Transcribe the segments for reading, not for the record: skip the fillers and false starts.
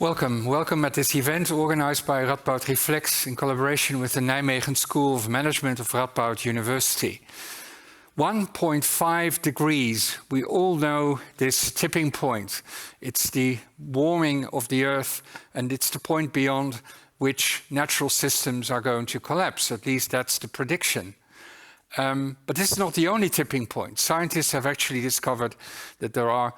Welcome at this event organized by Radboud Reflects in collaboration with the Nijmegen School of Management of Radboud University. 1.5 degrees, we all know this tipping point. It's the warming of the Earth, and it's the point beyond which natural systems are going to collapse. At least that's the prediction. But this is not the only tipping point. Scientists have actually discovered that there are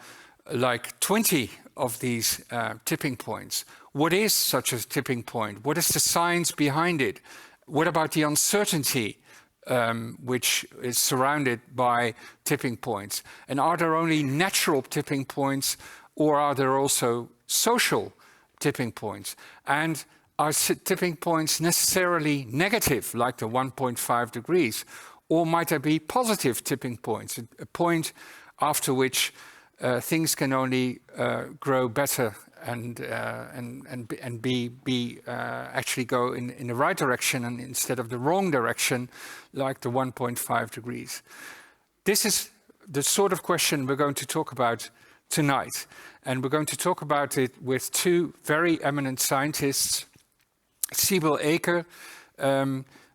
like 20 of these tipping points. What is such a tipping point? What is the science behind it? What about the uncertainty which is surrounded by tipping points? And are there only natural tipping points, or are there also social tipping points? And are tipping points necessarily negative, like the 1.5 degrees? Or might there be positive tipping points, a point after which things can only grow better and actually go in the right direction and instead of the wrong direction, like the 1.5 degrees. This is the sort of question we're going to talk about tonight, and we're going to talk about it with two very eminent scientists, Sibel Eker,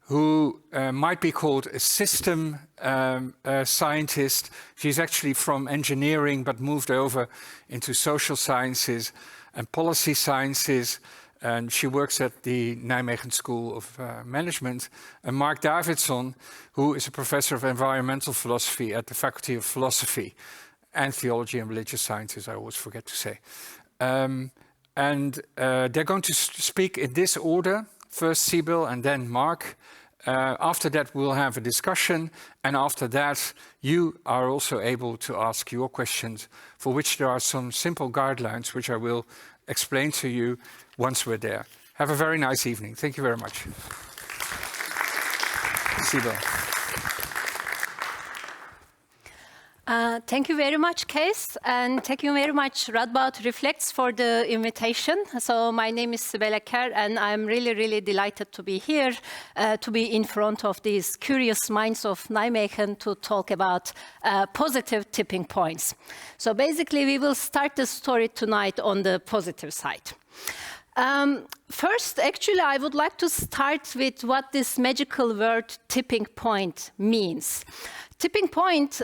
who might be called a system scientist. She's actually from engineering, but moved over into social sciences and policy sciences. And she works at the Nijmegen School of Management. And Marc Davidson, who is a professor of environmental philosophy at the Faculty of Philosophy and Theology and Religious Sciences, I always forget to say. They're going to speak in this order. First Sibel and then Marc. After that, we'll have a discussion, and after that, you are also able to ask your questions, for which there are some simple guidelines, which I will explain to you once we're there. Have a very nice evening. Thank you very much. Sibel. Thank you very much, Kees, and thank you very much, Radboud Reflects, for the invitation. So my name is Sibel Eker, and I'm really, really delighted to be here, to be in front of these curious minds of Nijmegen to talk about positive tipping points. So basically, we will start the story tonight on the positive side. First, actually, I would like to start with what this magical word tipping point means. Tipping point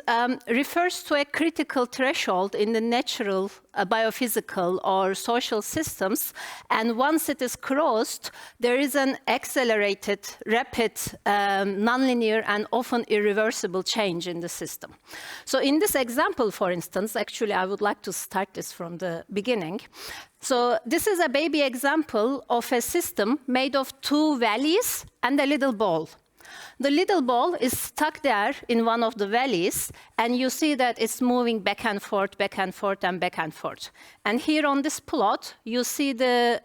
refers to a critical threshold in the natural, biophysical, or social systems, and once it is crossed, there is an accelerated, rapid, nonlinear, and often irreversible change in the system. So in this example, for instance, actually, I would like to start this from the beginning. So this is a baby example of a system made of two valleys and a little ball. The little ball is stuck there in one of the valleys, and you see that it's moving back and forth, and back and forth. And here on this plot, you see the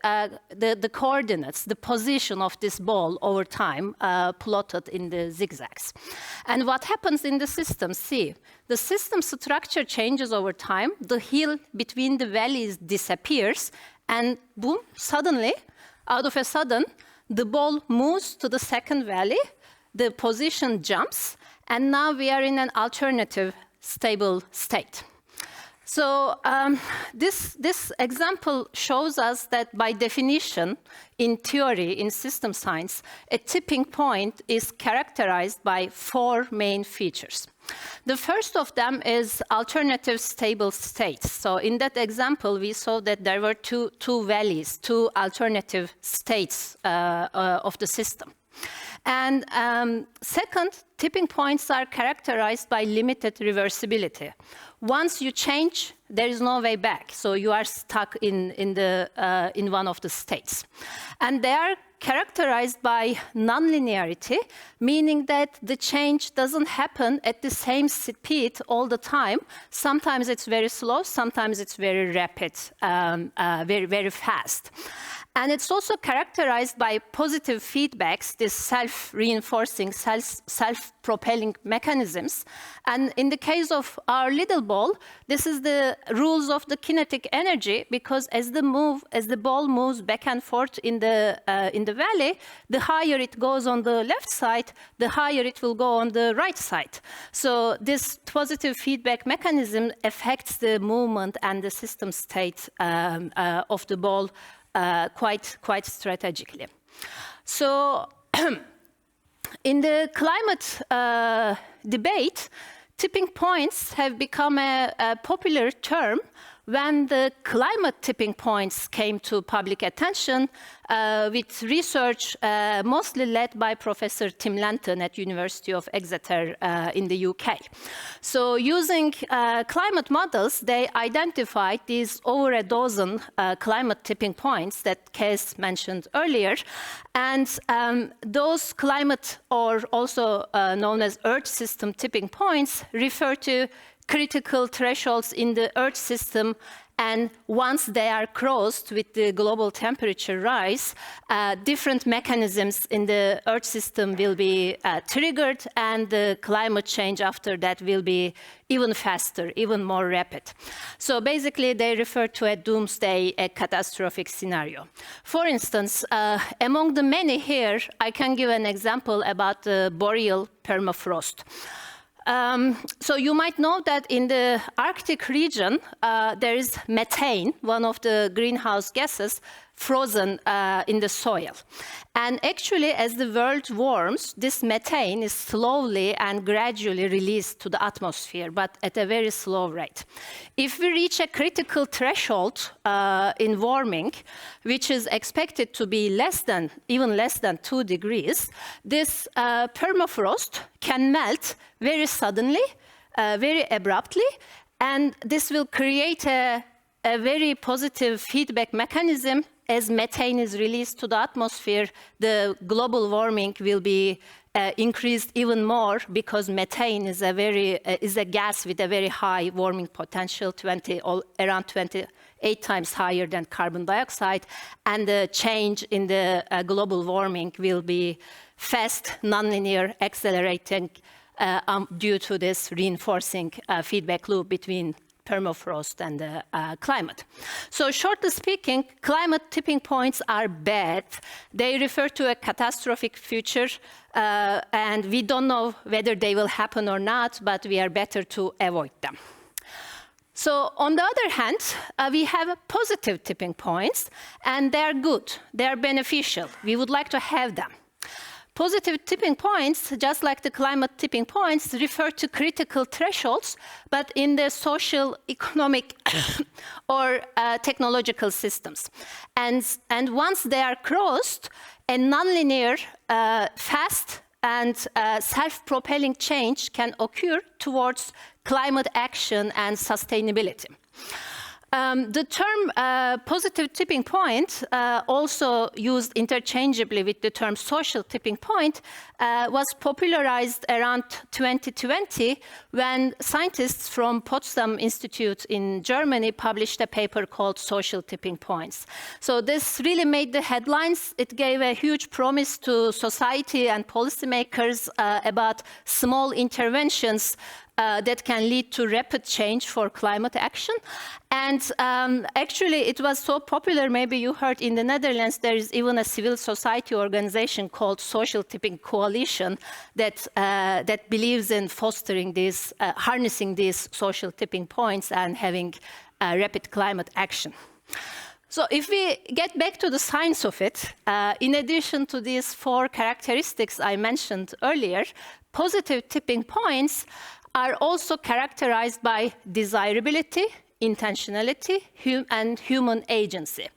coordinates, the position of this ball over time, plotted in the zigzags. And what happens in the system, see, the system structure changes over time, the hill between the valleys disappears, and boom, suddenly, out of a sudden, the ball moves to the second valley, the position jumps, and now we are in an alternative stable state. So this example shows us that by definition, in theory, in system science, a tipping point is characterized by four main features. The first of them is alternative stable states. So in that example, we saw that there were two valleys, two alternative states of the system. And second, tipping points are characterized by limited reversibility. Once you change, there is no way back. So you are stuck in one of the states. And they are characterized by nonlinearity, meaning that the change doesn't happen at the same speed all the time. Sometimes it's very slow, sometimes it's very rapid, very, very fast. And it's also characterized by positive feedbacks, these self-reinforcing, self-propelling mechanisms. And in the case of our little ball, this is the rules of the kinetic energy, because as the ball moves back and forth in the valley, the higher it goes on the left side, the higher it will go on the right side. So this positive feedback mechanism affects the movement and the system state of the ball quite strategically. So in the climate debate, tipping points have become a popular term when the climate tipping points came to public attention with research mostly led by Professor Tim Lenton at University of Exeter in the UK. So using climate models, they identified these over a dozen climate tipping points that Kees mentioned earlier. And those climate, or also known as Earth system tipping points, refer to critical thresholds in the Earth system, and once they are crossed with the global temperature rise, different mechanisms in the Earth system will be triggered, and the climate change after that will be even faster, even more rapid. So basically, they refer to a doomsday, a catastrophic scenario. For instance, among the many here, I can give an example about the boreal permafrost. So you might know that in the Arctic region, there is methane, one of the greenhouse gases, frozen in the soil. And actually, as the world warms, this methane is slowly and gradually released to the atmosphere, but at a very slow rate. If we reach a critical threshold in warming, which is expected to be even less than 2 degrees, this permafrost can melt very suddenly, very abruptly, and this will create a very positive feedback mechanism. As methane is released to the atmosphere, the global warming will be increased even more, because methane is a gas with a very high warming potential, around 28 times higher than carbon dioxide, and the change in the global warming will be fast, nonlinear, accelerating due to this reinforcing feedback loop between permafrost and the climate. So shortly speaking, climate tipping points are bad. They refer to a catastrophic future, and we don't know whether they will happen or not, but we are better to avoid them. So on the other hand, we have positive tipping points, and they are good, they are beneficial. We would like to have them. Positive tipping points, just like the climate tipping points, refer to critical thresholds, but in the social, economic, or technological systems. And once they are crossed, a nonlinear, fast, and self-propelling change can occur towards climate action and sustainability. The term positive tipping point, also used interchangeably with the term social tipping point, was popularized around 2020 when scientists from Potsdam Institute in Germany published a paper called Social Tipping Points. So this really made the headlines. It gave a huge promise to society and policymakers about small interventions that can lead to rapid change for climate action. And actually, it was so popular, maybe you heard in the Netherlands, there is even a civil society organization called Social Tipping Coalition that believes in fostering these, harnessing these social tipping points and having rapid climate action. So if we get back to the science of it, in addition to these 4 characteristics I mentioned earlier, positive tipping points are also characterized by desirability, intentionality, and human agency.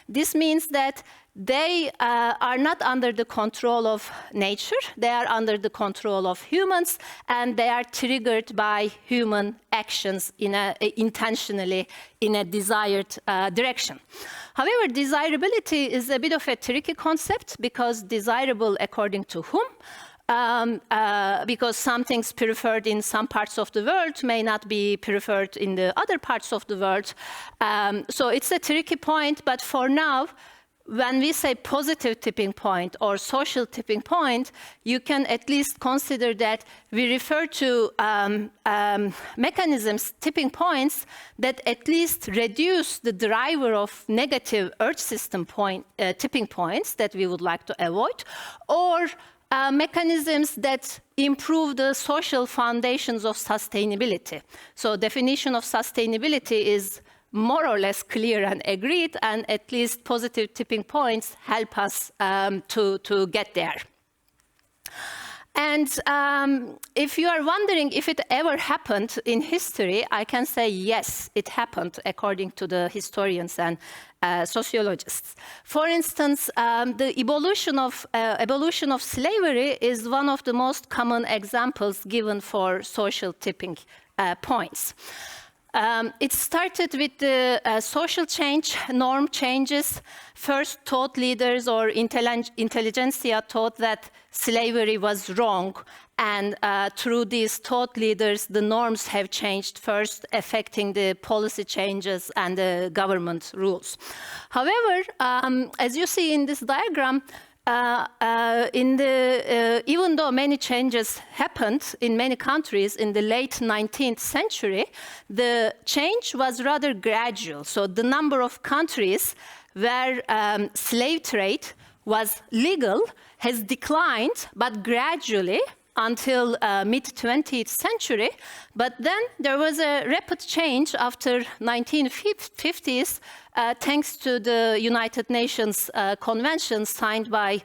This means that they are not under the control of nature, they are under the control of humans, and they are triggered by human actions intentionally in a desired direction. However, desirability is a bit of a tricky concept, because desirable according to whom? Because some things preferred in some parts of the world may not be preferred in the other parts of the world. So it's a tricky point, but for now, when we say positive tipping point or social tipping point, you can at least consider that we refer to mechanisms, tipping points, that at least reduce the driver of negative Earth system tipping points that we would like to avoid, or mechanisms that improve the social foundations of sustainability. So definition of sustainability is more or less clear and agreed, and at least positive tipping points help us to get there. And if you are wondering if it ever happened in history, I can say yes, it happened according to the historians and sociologists. For instance, the evolution of slavery is one of the most common examples given for social tipping points. It started with the social change, norm changes. First, thought leaders or intelligentsia thought that slavery was wrong, and through these thought leaders, the norms have changed, first affecting the policy changes and the government rules. However, as you see in this diagram, even though many changes happened in many countries in the late 19th century, the change was rather gradual. So the number of countries where slave trade was legal has declined, but gradually until mid-20th century. But then there was a rapid change after 1950s, thanks to the United Nations Convention signed by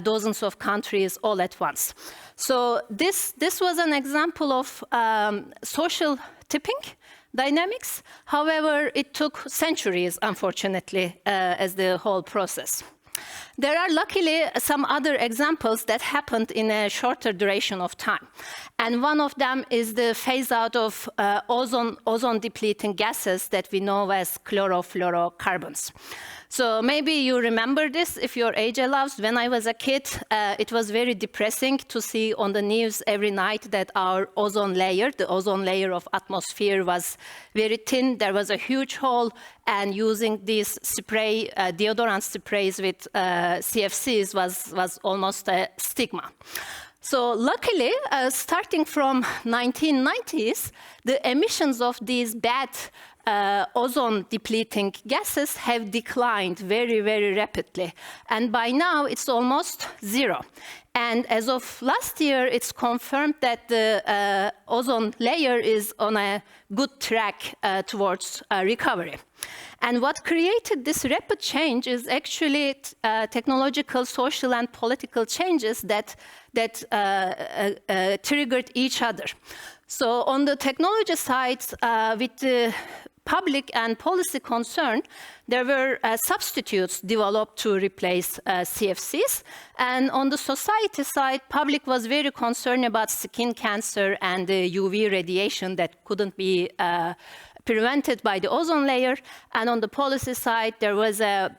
dozens of countries all at once. So this was an example of social tipping dynamics. However, it took centuries, unfortunately, as the whole process. There are luckily some other examples that happened in a shorter duration of time. And one of them is the phase out of ozone depleting gases that we know as chlorofluorocarbons. So maybe you remember this if your age allows. When I was a kid, it was very depressing to see on the news every night that our ozone layer, the ozone layer of atmosphere, was very thin. There was a huge hole, and using these deodorant sprays with CFCs was almost a stigma. So luckily, starting from 1990s, the emissions of these bad ozone-depleting gases have declined very, very rapidly. And by now, it's almost zero. And as of last year, it's confirmed that the ozone layer is on a good track towards recovery. And what created this rapid change is actually technological, social, and political changes that triggered each other. So on the technology side, with the public and policy concern, there were substitutes developed to replace CFCs. And on the society side, public was very concerned about skin cancer and the UV radiation that couldn't be prevented by the ozone layer. And on the policy side, there was a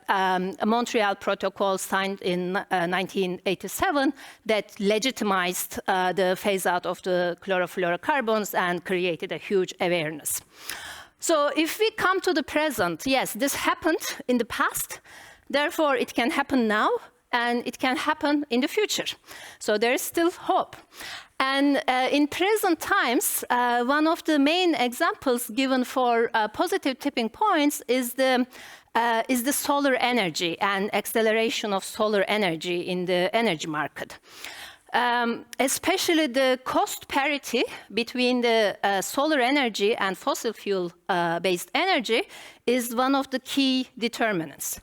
Montreal Protocol signed in 1987 that legitimized the phase out of the chlorofluorocarbons and created a huge awareness. So if we come to the present, yes, this happened in the past, therefore it can happen now, and it can happen in the future. So there is still hope. And in present times, one of the main examples given for positive tipping points is the solar energy and acceleration of solar energy in the energy market. Especially the cost parity between the solar energy and fossil fuel-based energy is one of the key determinants.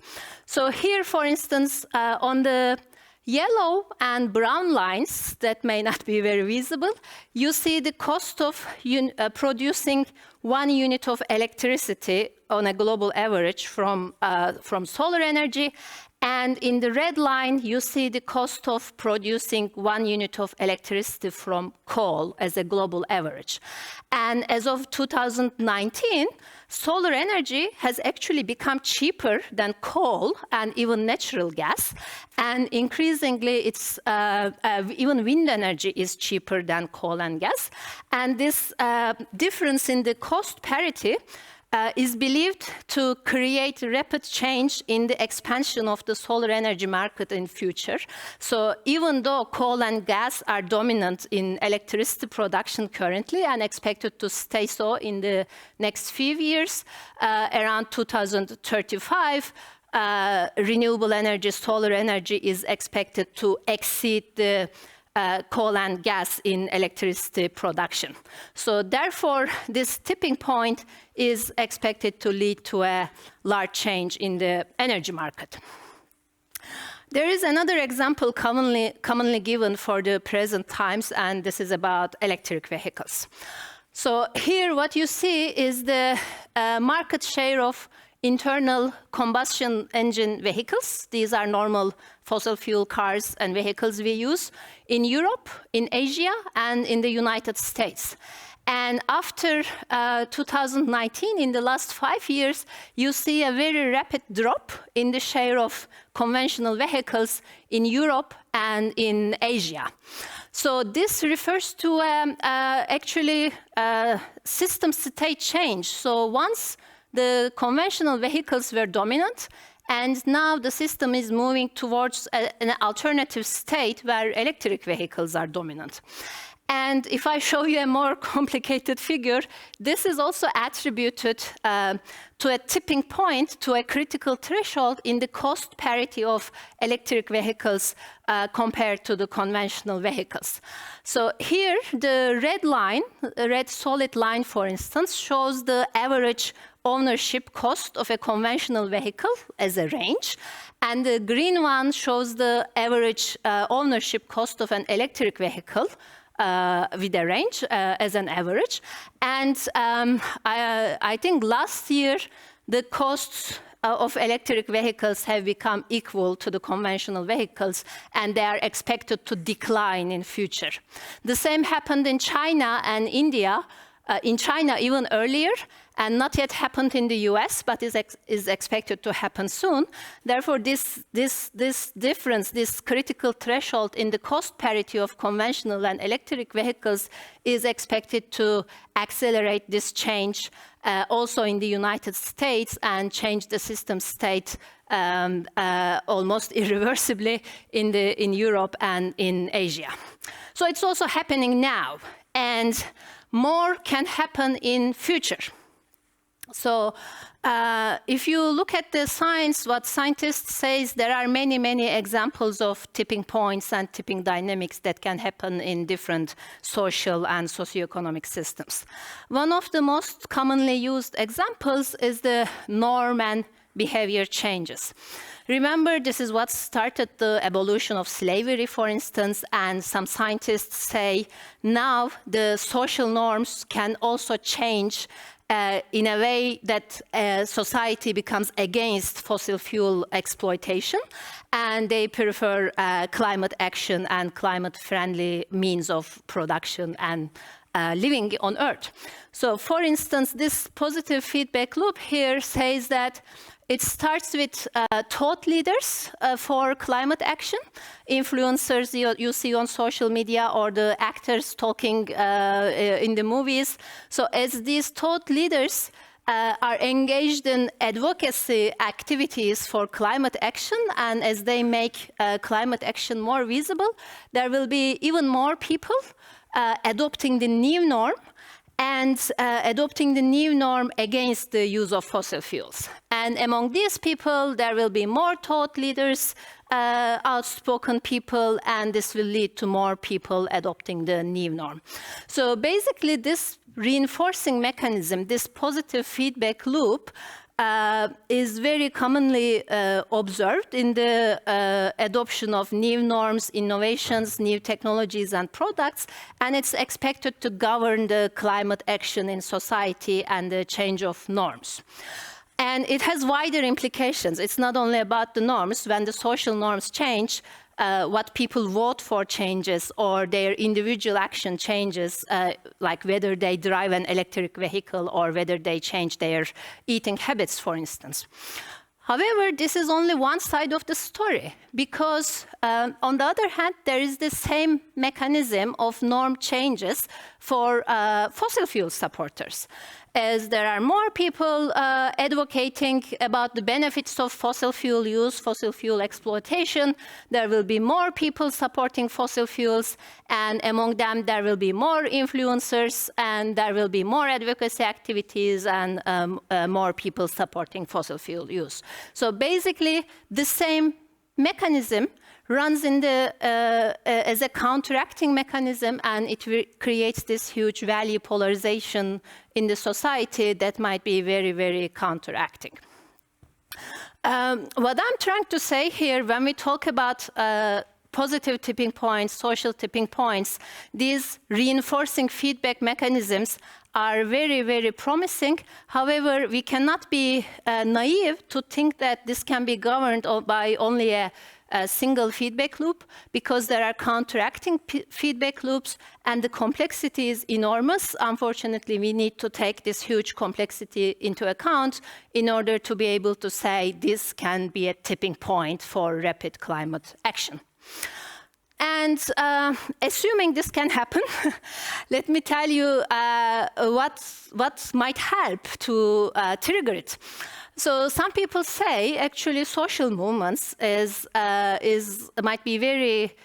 So here, for instance, on the yellow and brown lines that may not be very visible, you see the cost of producing 1 unit of electricity on a global average from solar energy. And in the red line, you see the cost of producing 1 unit of electricity from coal as a global average. And as of 2019, solar energy has actually become cheaper than coal and even natural gas. And increasingly, it's even wind energy is cheaper than coal and gas. And this difference in the cost parity is believed to create rapid change in the expansion of the solar energy market in future. So even though coal and gas are dominant in electricity production currently and expected to stay so in the next few years, around 2035, renewable energy, solar energy is expected to exceed the coal and gas in electricity production. So therefore, this tipping point is expected to lead to a large change in the energy market. There is another example commonly given for the present times, and this is about electric vehicles. So here what you see is the market share of internal combustion engine vehicles. These are normal fossil fuel cars and vehicles we use in Europe, in Asia, and in the United States. And after 2019, in the last 5 years, you see a very rapid drop in the share of conventional vehicles in Europe and in Asia. So this refers to actually system state change. So once the conventional vehicles were dominant, and now the system is moving towards an alternative state where electric vehicles are dominant. And if I show you a more complicated figure, this is also attributed to a tipping point, to a critical threshold in the cost parity of electric vehicles compared to the conventional vehicles. So here, the red line, the red solid line, for instance, shows the average ownership cost of a conventional vehicle as a range, and the green one shows the average ownership cost of an electric vehicle with a range as an average. And I think last year the costs of electric vehicles have become equal to the conventional vehicles, and they are expected to decline in future. The same happened in China and India. In China even earlier, and not yet happened in the US, but is expected to happen soon. Therefore, this difference, this critical threshold in the cost parity of conventional and electric vehicles is expected to accelerate this change also in the United States and change the system state almost irreversibly in Europe and in Asia. So it's also happening now, and more can happen in future. So if you look at the science, what scientists say is there are many, many examples of tipping points and tipping dynamics that can happen in different social and socioeconomic systems. One of the most commonly used examples is the norm and behavior changes. Remember, this is what started the evolution of slavery, for instance, and some scientists say now the social norms can also change in a way that society becomes against fossil fuel exploitation, and they prefer climate action and climate-friendly means of production and living on Earth. So, for instance, this positive feedback loop here says that it starts with thought leaders for climate action, influencers you see on social media, or the actors talking in the movies. So as these thought leaders are engaged in advocacy activities for climate action, and as they make climate action more visible, there will be even more people adopting the new norm, and adopting the new norm against the use of fossil fuels. And among these people, there will be more thought leaders, outspoken people, and this will lead to more people adopting the new norm. So basically, this reinforcing mechanism, this positive feedback loop, is very commonly observed in the adoption of new norms, innovations, new technologies and products, and it's expected to govern the climate action in society and the change of norms. And it has wider implications. It's not only about the norms. When the social norms change, what people vote for changes, or their individual action changes, like whether they drive an electric vehicle or whether they change their eating habits, for instance. However, this is only one side of the story, because on the other hand, there is the same mechanism of norm changes for fossil fuel supporters. As there are more people advocating about the benefits of fossil fuel use, fossil fuel exploitation, there will be more people supporting fossil fuels, and among them there will be more influencers, and there will be more advocacy activities, and more people supporting fossil fuel use. So basically, the same mechanism runs in the, as a counteracting mechanism, and it creates this huge value polarization in the society that might be very, very counteracting. What I'm trying to say here when we talk about positive tipping points, social tipping points, these reinforcing feedback mechanisms are very, very promising. However, we cannot be naive to think that this can be governed by only a single feedback loop, because there are counteracting feedback loops, and the complexity is enormous. Unfortunately, we need to take this huge complexity into account in order to be able to say this can be a tipping point for rapid climate action. And assuming this can happen, let me tell you what might help to trigger it. So some people say actually social movements might be very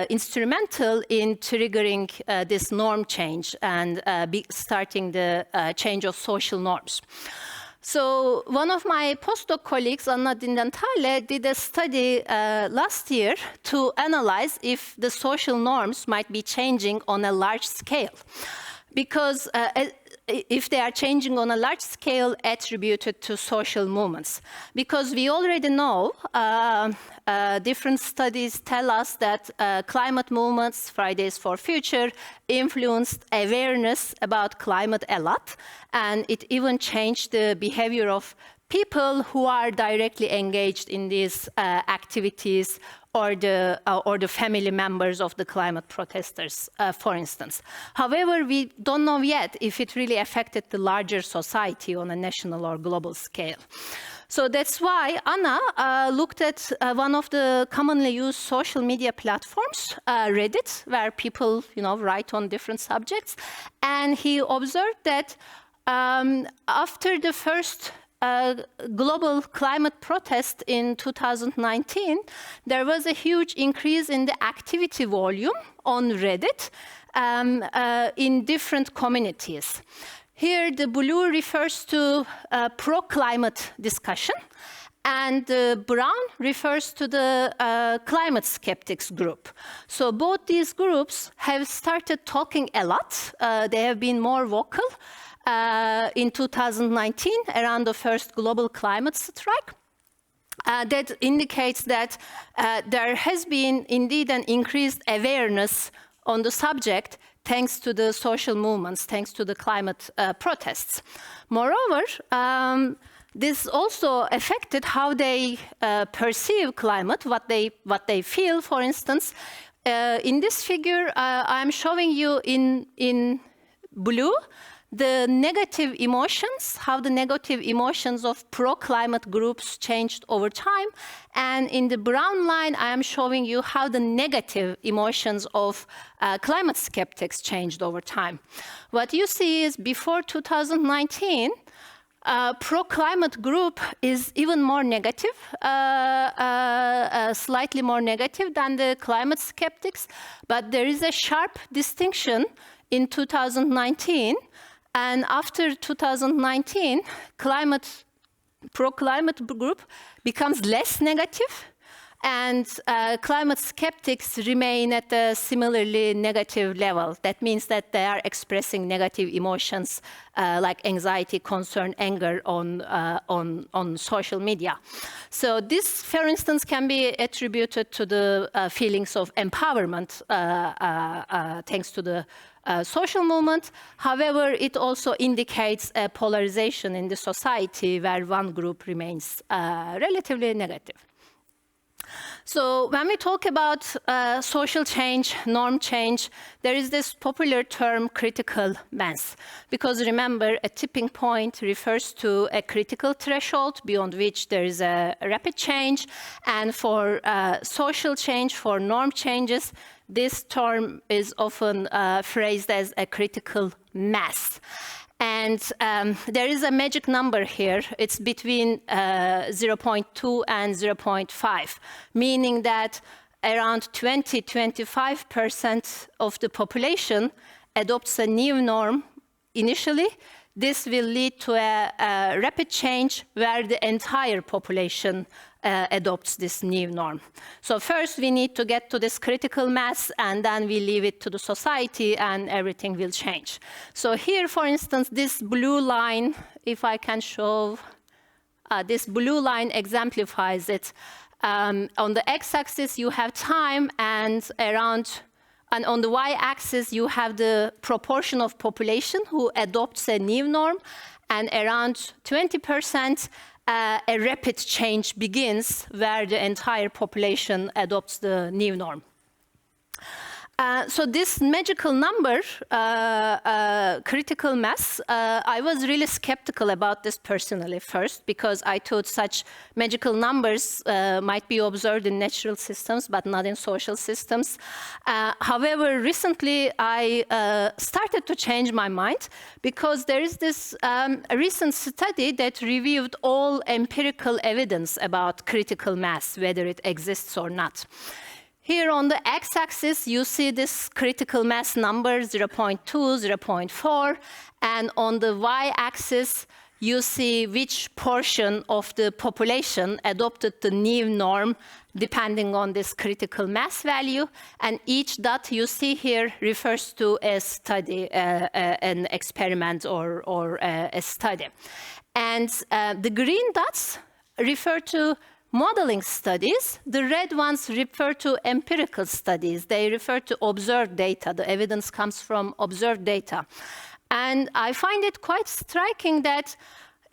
instrumental in triggering this norm change and starting the change of social norms. So one of my postdoc colleagues, Anna Dindentale, did a study last year to analyze if the social norms might be changing on a large scale. Because if they are changing on a large scale attributed to social movements. Because we already know, different studies tell us that climate movements, Fridays for Future, influenced awareness about climate a lot, and it even changed the behavior of people who are directly engaged in these activities, or the family members of the climate protesters, for instance. However, we don't know yet if it really affected the larger society on a national or global scale. So that's why Anna looked at one of the commonly used social media platforms, Reddit, where people, write on different subjects, and he observed that after the first global climate protest in 2019, there was a huge increase in the activity volume on Reddit in different communities. Here, the blue refers to pro-climate discussion, and the brown refers to the climate skeptics group. So both these groups have started talking a lot. They have been more vocal in 2019 around the first global climate strike. That indicates that there has been indeed an increased awareness on the subject thanks to the social movements, thanks to the climate protests. Moreover, this also affected how they perceive climate, what they feel. For instance, in this figure, I'm showing you in blue the negative emotions, how the negative emotions of pro-climate groups changed over time. And in the brown line, I am showing you how the negative emotions of climate skeptics changed over time. What you see is before 2019, pro-climate group is even more negative, slightly more negative than the climate skeptics. But there is a sharp distinction in 2019. And after 2019, pro-climate group becomes less negative, and climate skeptics remain at a similarly negative level. That means that they are expressing negative emotions like anxiety, concern, anger on social media. So this, for instance, can be attributed to the feelings of empowerment thanks to the social movement. However, it also indicates a polarization in the society where one group remains relatively negative. So when we talk about social change, norm change, there is this popular term critical mass. Because remember, a tipping point refers to a critical threshold beyond which there is a rapid change. And for social change, for norm changes, this term is often phrased as a critical mass. And there is a magic number here. It's between 0.2 and 0.5, meaning that around 20-25% of the population adopts a new norm initially. This will lead to a rapid change where the entire population adopts this new norm. So first we need to get to this critical mass, and then we leave it to the society and everything will change. So here, for instance, this blue line, if I can show, this blue line exemplifies it. On the x-axis you have time, and on the y-axis you have the proportion of population who adopts a new norm, and around 20% a rapid change begins where the entire population adopts the new norm. So this magical number, critical mass, I was really skeptical about this personally first, because I thought such magical numbers might be observed in natural systems, but not in social systems. However, recently I started to change my mind, because there is this recent study that reviewed all empirical evidence about critical mass, whether it exists or not. Here on the x-axis, you see this critical mass number, 0.2, 0.4, and on the y-axis, you see which portion of the population adopted the new norm depending on this critical mass value, and each dot you see here refers to a study, an experiment or a study. And the green dots refer to modeling studies. The red ones refer to empirical studies. They refer to observed data. The evidence comes from observed data. And I find it quite striking that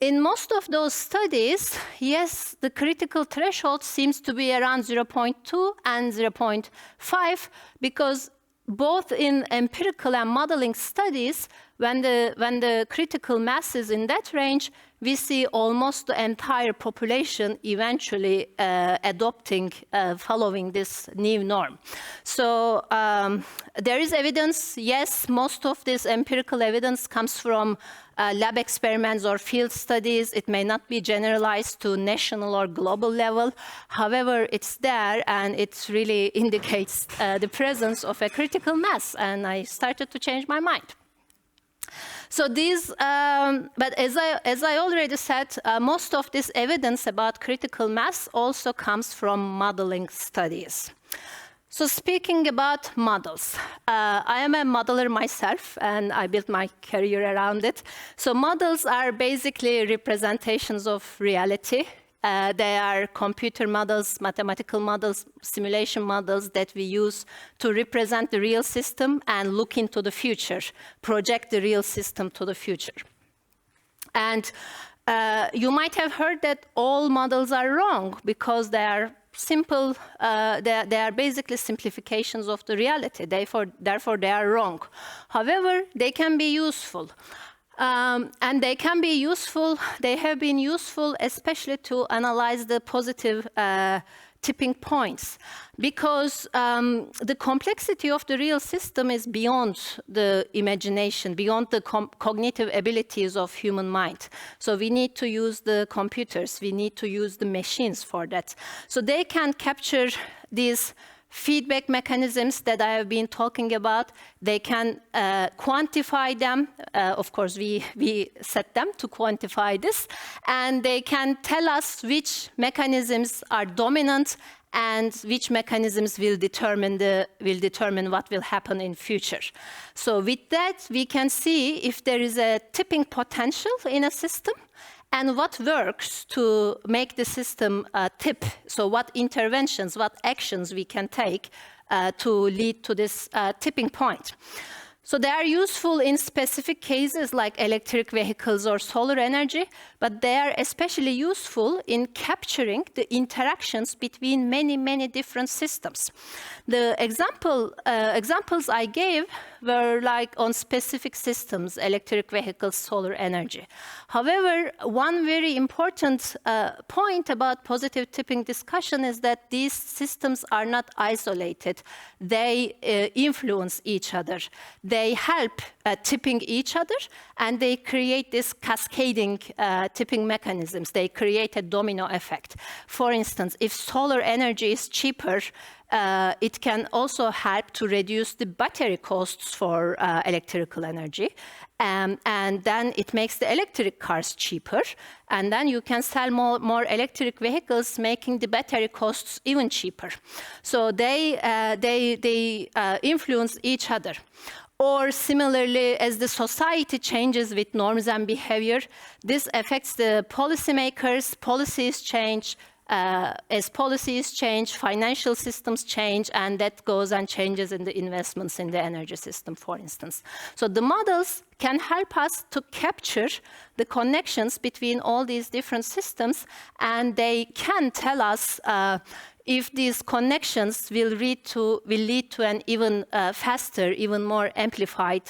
in most of those studies, yes, the critical threshold seems to be around 0.2 and 0.5, because both in empirical and modeling studies, when the critical mass is in that range, we see almost the entire population eventually adopting, following this new norm. So there is evidence, yes, most of this empirical evidence comes from lab experiments or field studies. It may not be generalized to national or global level. However, it's there, and it really indicates the presence of a critical mass, and I started to change my mind. So these, but as I already said, most of this evidence about critical mass also comes from modeling studies. So speaking about models, I am a modeler myself, and I built my career around it. So models are basically representations of reality. They are computer models, mathematical models, simulation models that we use to represent the real system and look into the future, project the real system to the future. And you might have heard that all models are wrong because they are simple, they are basically simplifications of the reality. Therefore, they are wrong. However, they can be useful. And they can be useful, they have been useful especially to analyze the positive tipping points, because the complexity of the real system is beyond the imagination, beyond the cognitive abilities of human mind. So we need to use the computers, we need to use the machines for that. So they can capture these feedback mechanisms that I have been talking about. They can quantify them. Of course, we set them to quantify this. And they can tell us which mechanisms are dominant and which mechanisms will determine what will happen in future. So with that, we can see if there is a tipping potential in a system, and what works to make the system tip. So what interventions, what actions we can take to lead to this tipping point. So they are useful in specific cases like electric vehicles or solar energy, but they are especially useful in capturing the interactions between many, many different systems. The examples I gave were like on specific systems, electric vehicles, solar energy. However, one very important point about positive tipping discussion is that these systems are not isolated. They influence each other. They help tipping each other, and they create this cascading tipping mechanisms. They create a domino effect. For instance, if solar energy is cheaper, it can also help to reduce the battery costs for electrical energy. And then it makes the electric cars cheaper. And then you can sell more electric vehicles, making the battery costs even cheaper. So they influence each other. Or similarly, as the society changes with norms and behavior, this affects the policymakers, policies change. As policies change, financial systems change, and that goes and changes in the investments in the energy system, for instance. So the models can help us to capture the connections between all these different systems, and they can tell us if these connections will lead to an even faster, even more amplified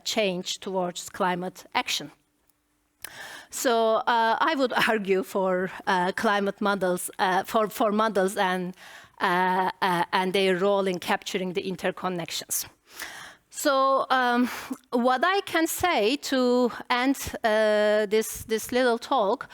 change towards climate action. So I would argue for climate models, for models and their role in capturing the interconnections. So what I can say to end this little talk,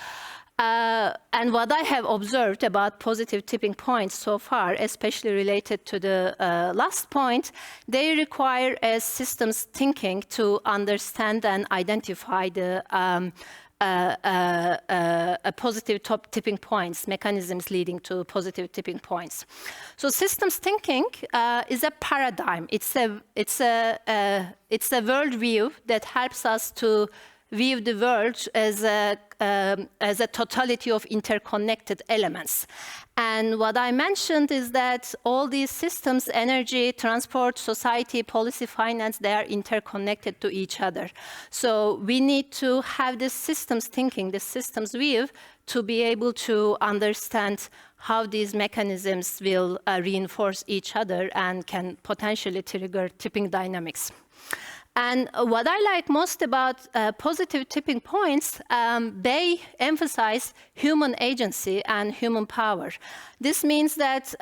and what I have observed about positive tipping points so far, especially related to the last point, they require a systems thinking to understand and identify the positive tipping points, mechanisms leading to positive tipping points. So systems thinking is a paradigm. It's a worldview that helps us to view the world as a totality of interconnected elements. And what I mentioned is that all these systems, energy, transport, society, policy, finance, they are interconnected to each other. So we need to have this systems thinking, this systems view, to be able to understand how these mechanisms will reinforce each other and can potentially trigger tipping dynamics. And what I like most about positive tipping points, they emphasize human agency and human power. This means that,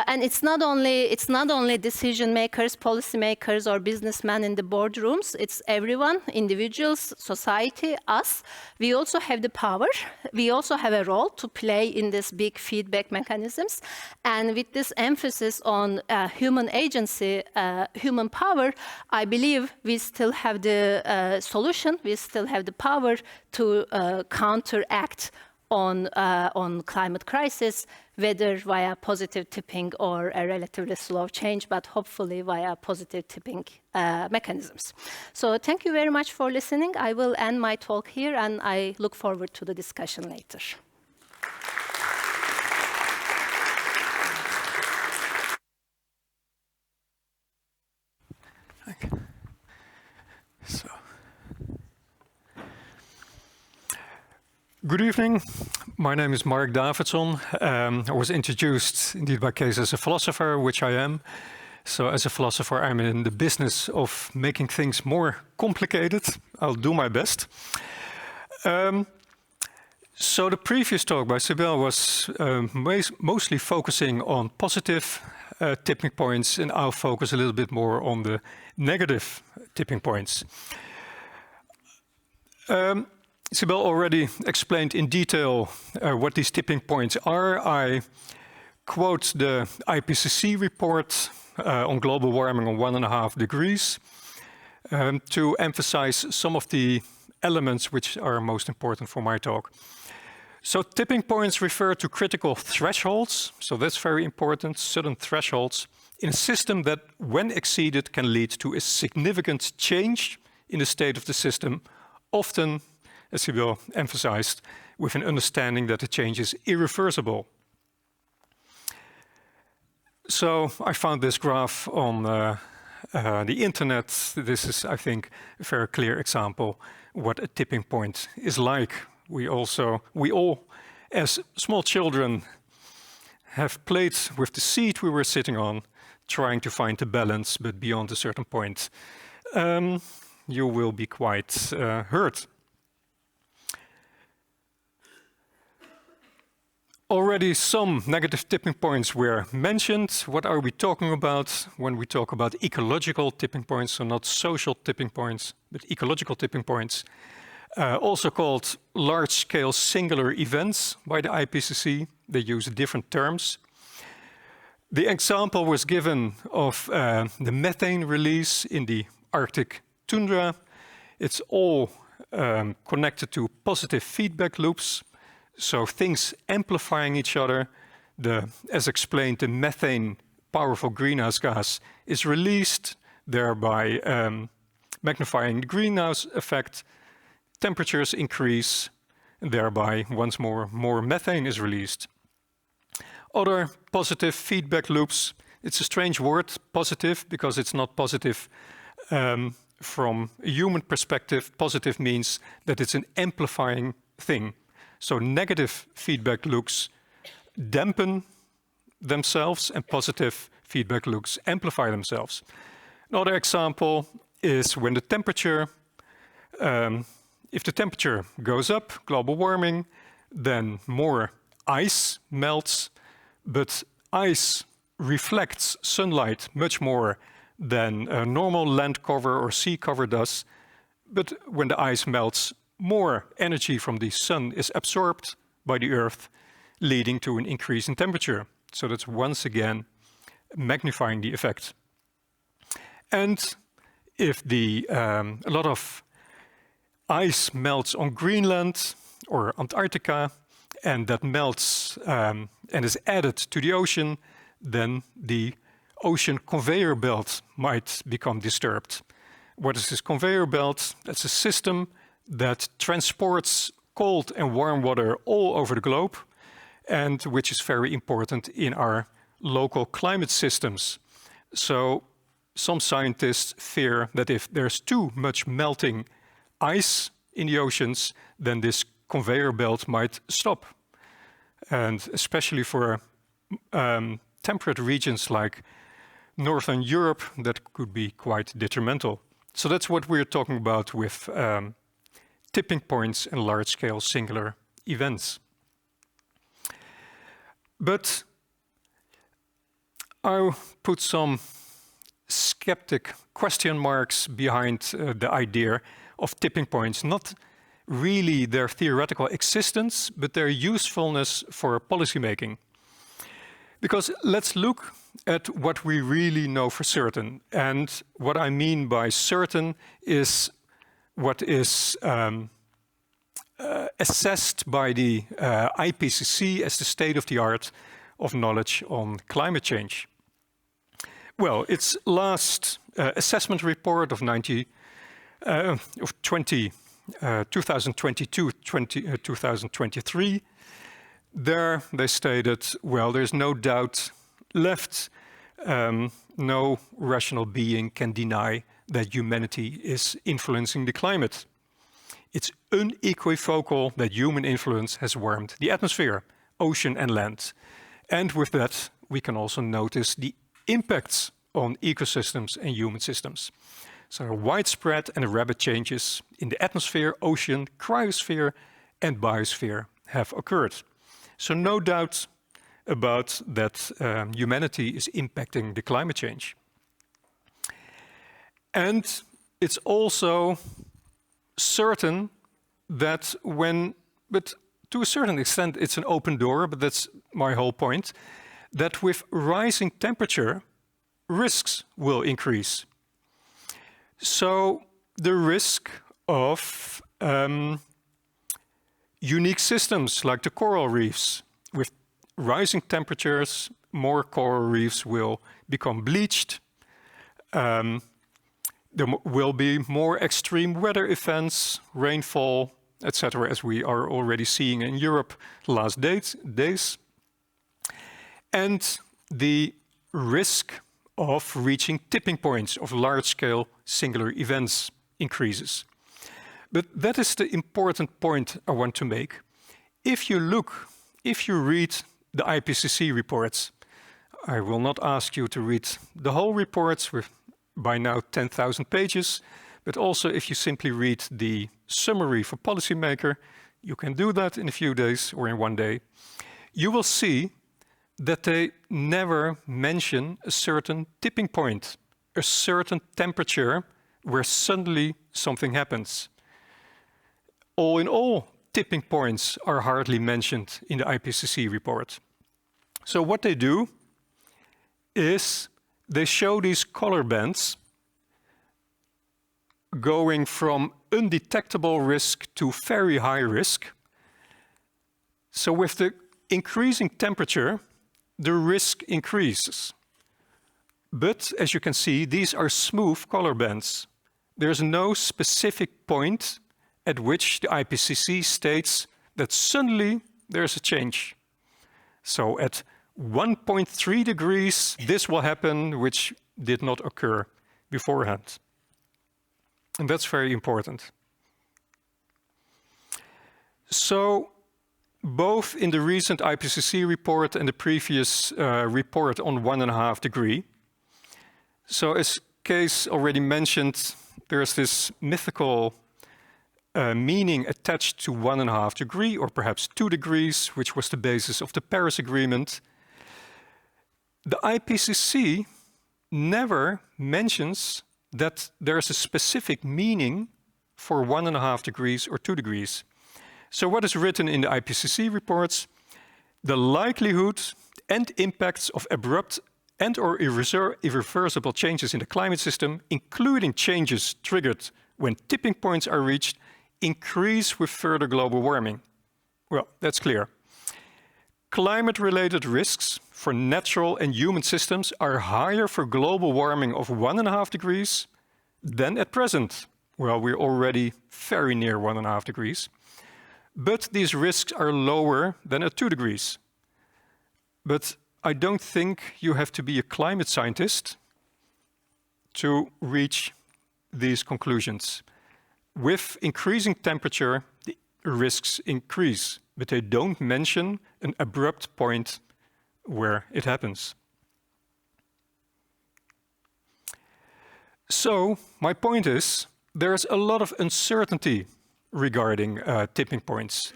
and it's not only decision makers, policy makers, or businessmen in the boardrooms. It's everyone, individuals, society, us. We also have the power. We also have a role to play in this big feedback mechanisms. And with this emphasis on human agency, human power, I believe we still have the solution. We still have the power to counteract on climate crisis, whether via positive tipping or a relatively slow change, but hopefully via positive tipping mechanisms. So thank you very much for listening. I will end my talk here, and I look forward to the discussion later. Okay. So. Good evening. My name is Marc Davidson. I was introduced indeed by Kees as a philosopher, which I am. So as a philosopher, I'm in the business of making things more complicated. I'll do my best. So the previous talk by Sibel was mostly focusing on positive tipping points, and I'll focus a little bit more on the negative tipping points. Sibel already explained in detail what these tipping points are. I quote the IPCC report on global warming on 1.5 degrees to emphasize some of the elements which are most important for my talk. So tipping points refer to critical thresholds, so that's very important, certain thresholds, in a system that, when exceeded, can lead to a significant change in the state of the system, often, as Sibel emphasized, with an understanding that the change is irreversible. So I found this graph on the internet, this is, I think, a very clear example what a tipping point is like. We all, as small children, have played with the seat we were sitting on, trying to find the balance, but beyond a certain point, you will be quite hurt. Already some negative tipping points were mentioned. What are we talking about when we talk about ecological tipping points? So not social tipping points, but ecological tipping points. Also called large-scale singular events by the IPCC. They use different terms. The example was given of the methane release in the Arctic tundra. It's all connected to positive feedback loops. So things amplifying each other. As explained, the methane, powerful greenhouse gas, is released, thereby magnifying the greenhouse effect. Temperatures increase, and thereby once more methane is released. Other positive feedback loops. It's a strange word, positive, because it's not positive from a human perspective. Positive means that it's an amplifying thing. So negative feedback loops dampen themselves and positive feedback loops amplify themselves. Another example is when the temperature, if the temperature goes up, global warming, then more ice melts, but ice reflects sunlight much more than a normal land cover or sea cover does. But when the ice melts, more energy from the sun is absorbed by the Earth, leading to an increase in temperature. So that's once again magnifying the effect. And if a lot of ice melts on Greenland or Antarctica, and that melts and is added to the ocean, then the ocean conveyor belt might become disturbed. What is this conveyor belt? That's a system that transports cold and warm water all over the globe, and which is very important in our local climate systems. So some scientists fear that if there's too much melting ice in the oceans, then this conveyor belt might stop. And especially for temperate regions like Northern Europe, that could be quite detrimental. So that's what we're talking about with tipping points and large-scale singular events. But I'll put some skeptic question marks behind the idea of tipping points, not really their theoretical existence, but their usefulness for policymaking. Because let's look at what we really know for certain. And what I mean by certain is what is assessed by the IPCC as the state-of-the-art of knowledge on climate change. Well, its last assessment report of 2022-2023, there they stated, well, there's no doubt left. No rational being can deny that humanity is influencing the climate. It's unequivocal that human influence has warmed the atmosphere, ocean and land. And with that, we can also notice the impacts on ecosystems and human systems. So widespread and rapid changes in the atmosphere, ocean, cryosphere and biosphere have occurred. So no doubt about that humanity is impacting the climate change. And it's also certain that but to a certain extent it's an open door, but that's my whole point, that with rising temperature, risks will increase. So the risk of unique systems like the coral reefs, with rising temperatures, more coral reefs will become bleached. There will be more extreme weather events, rainfall, etc., as we are already seeing in Europe the last days. And the risk of reaching tipping points of large-scale singular events increases. But that is the important point I want to make. If you read the IPCC reports, I will not ask you to read the whole reports with by now 10,000 pages, but also if you simply read the summary for policymaker, you can do that in a few days or in one day. You will see that they never mention a certain tipping point, a certain temperature where suddenly something happens. All in all, tipping points are hardly mentioned in the IPCC report. So what they do is they show these color bands going from undetectable risk to very high risk. So with the increasing temperature, the risk increases. But as you can see, these are smooth color bands. There's no specific point at which the IPCC states that suddenly there's a change. So at 1.3 degrees, this will happen, which did not occur beforehand. And that's very important. So both in the recent IPCC report and the previous report on 1.5 degree. So as Kees already mentioned, there's this mythical meaning attached to 1.5 degree, or perhaps 2 degrees, which was the basis of the Paris Agreement. The IPCC never mentions that there's a specific meaning for 1.5 degrees or 2 degrees. So what is written in the IPCC reports? The likelihood and impacts of abrupt and or irreversible changes in the climate system, including changes triggered when tipping points are reached, increase with further global warming. Well, that's clear. Climate-related risks for natural and human systems are higher for global warming of 1.5 degrees than at present. Well, we're already very near 1.5 degrees. But these risks are lower than at 2 degrees. But I don't think you have to be a climate scientist to reach these conclusions. With increasing temperature, the risks increase, but they don't mention an abrupt point where it happens. So, my point is, there's a lot of uncertainty regarding tipping points.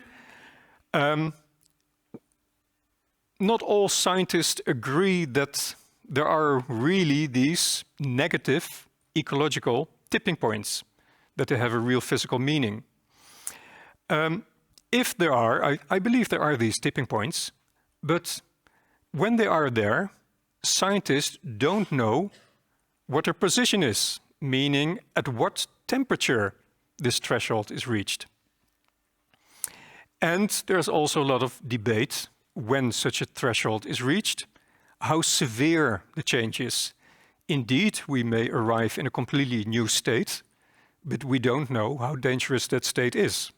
Not all scientists agree that there are really these negative ecological tipping points, that they have a real physical meaning. If there are, I believe there are these tipping points, but when they are there, scientists don't know what their position is, meaning at what temperature this threshold is reached. And there's also a lot of debate when such a threshold is reached, how severe the change is. Indeed, we may arrive in a completely new state, but we don't know how dangerous that state is.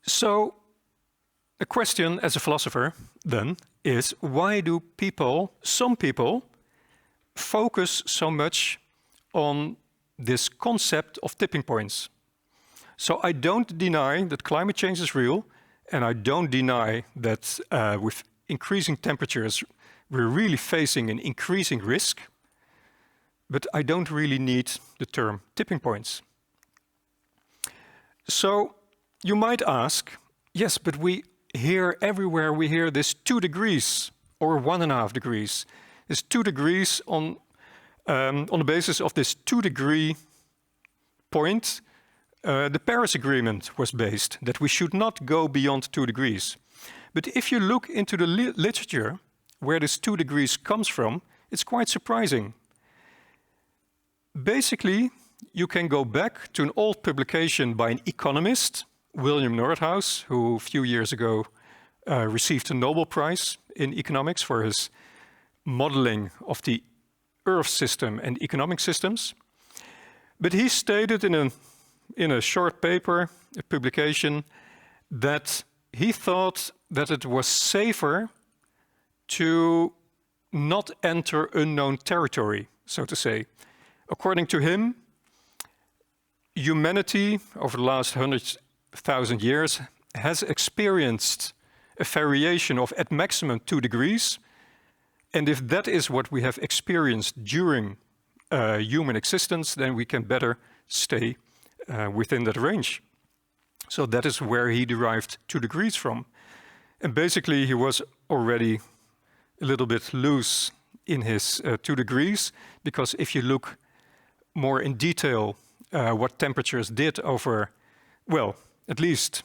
So, a question as a philosopher, then, is why do some people, focus so much on this concept of tipping points? So I don't deny that climate change is real, and I don't deny that with increasing temperatures, we're really facing an increasing risk, but I don't really need the term tipping points. So you might ask, yes, but everywhere we hear this 2 degrees or 1.5 degrees. This 2 degrees on the basis of this 2 degree point, the Paris Agreement was based, that we should not go beyond 2 degrees. But if you look into the literature where this 2 degrees comes from, it's quite surprising. Basically, you can go back to an old publication by an economist, William Nordhaus, who a few years ago received a Nobel Prize in economics for his modeling of the Earth system and economic systems. But he stated in a short paper, a publication, that he thought that it was safer to not enter unknown territory, so to say. According to him, humanity over the last 100,000 years has experienced a variation of at maximum 2 degrees. And if that is what we have experienced during human existence, then we can better stay within that range. So that is where he derived 2 degrees from. And basically he was already a little bit loose in his 2 degrees, because if you look more in detail what temperatures did over, well, at least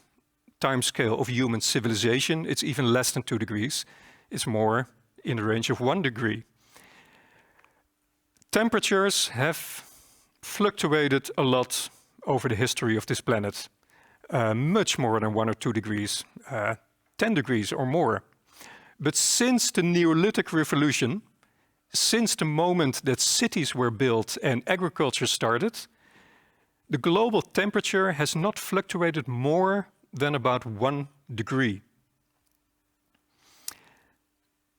time scale of human civilization, it's even less than 2 degrees. It's more in the range of 1 degree. Temperatures have fluctuated a lot over the history of this planet, much more than 1 or 2 degrees, 10 degrees or more. But since the Neolithic Revolution, since the moment that cities were built and agriculture started, the global temperature has not fluctuated more than about 1 degree.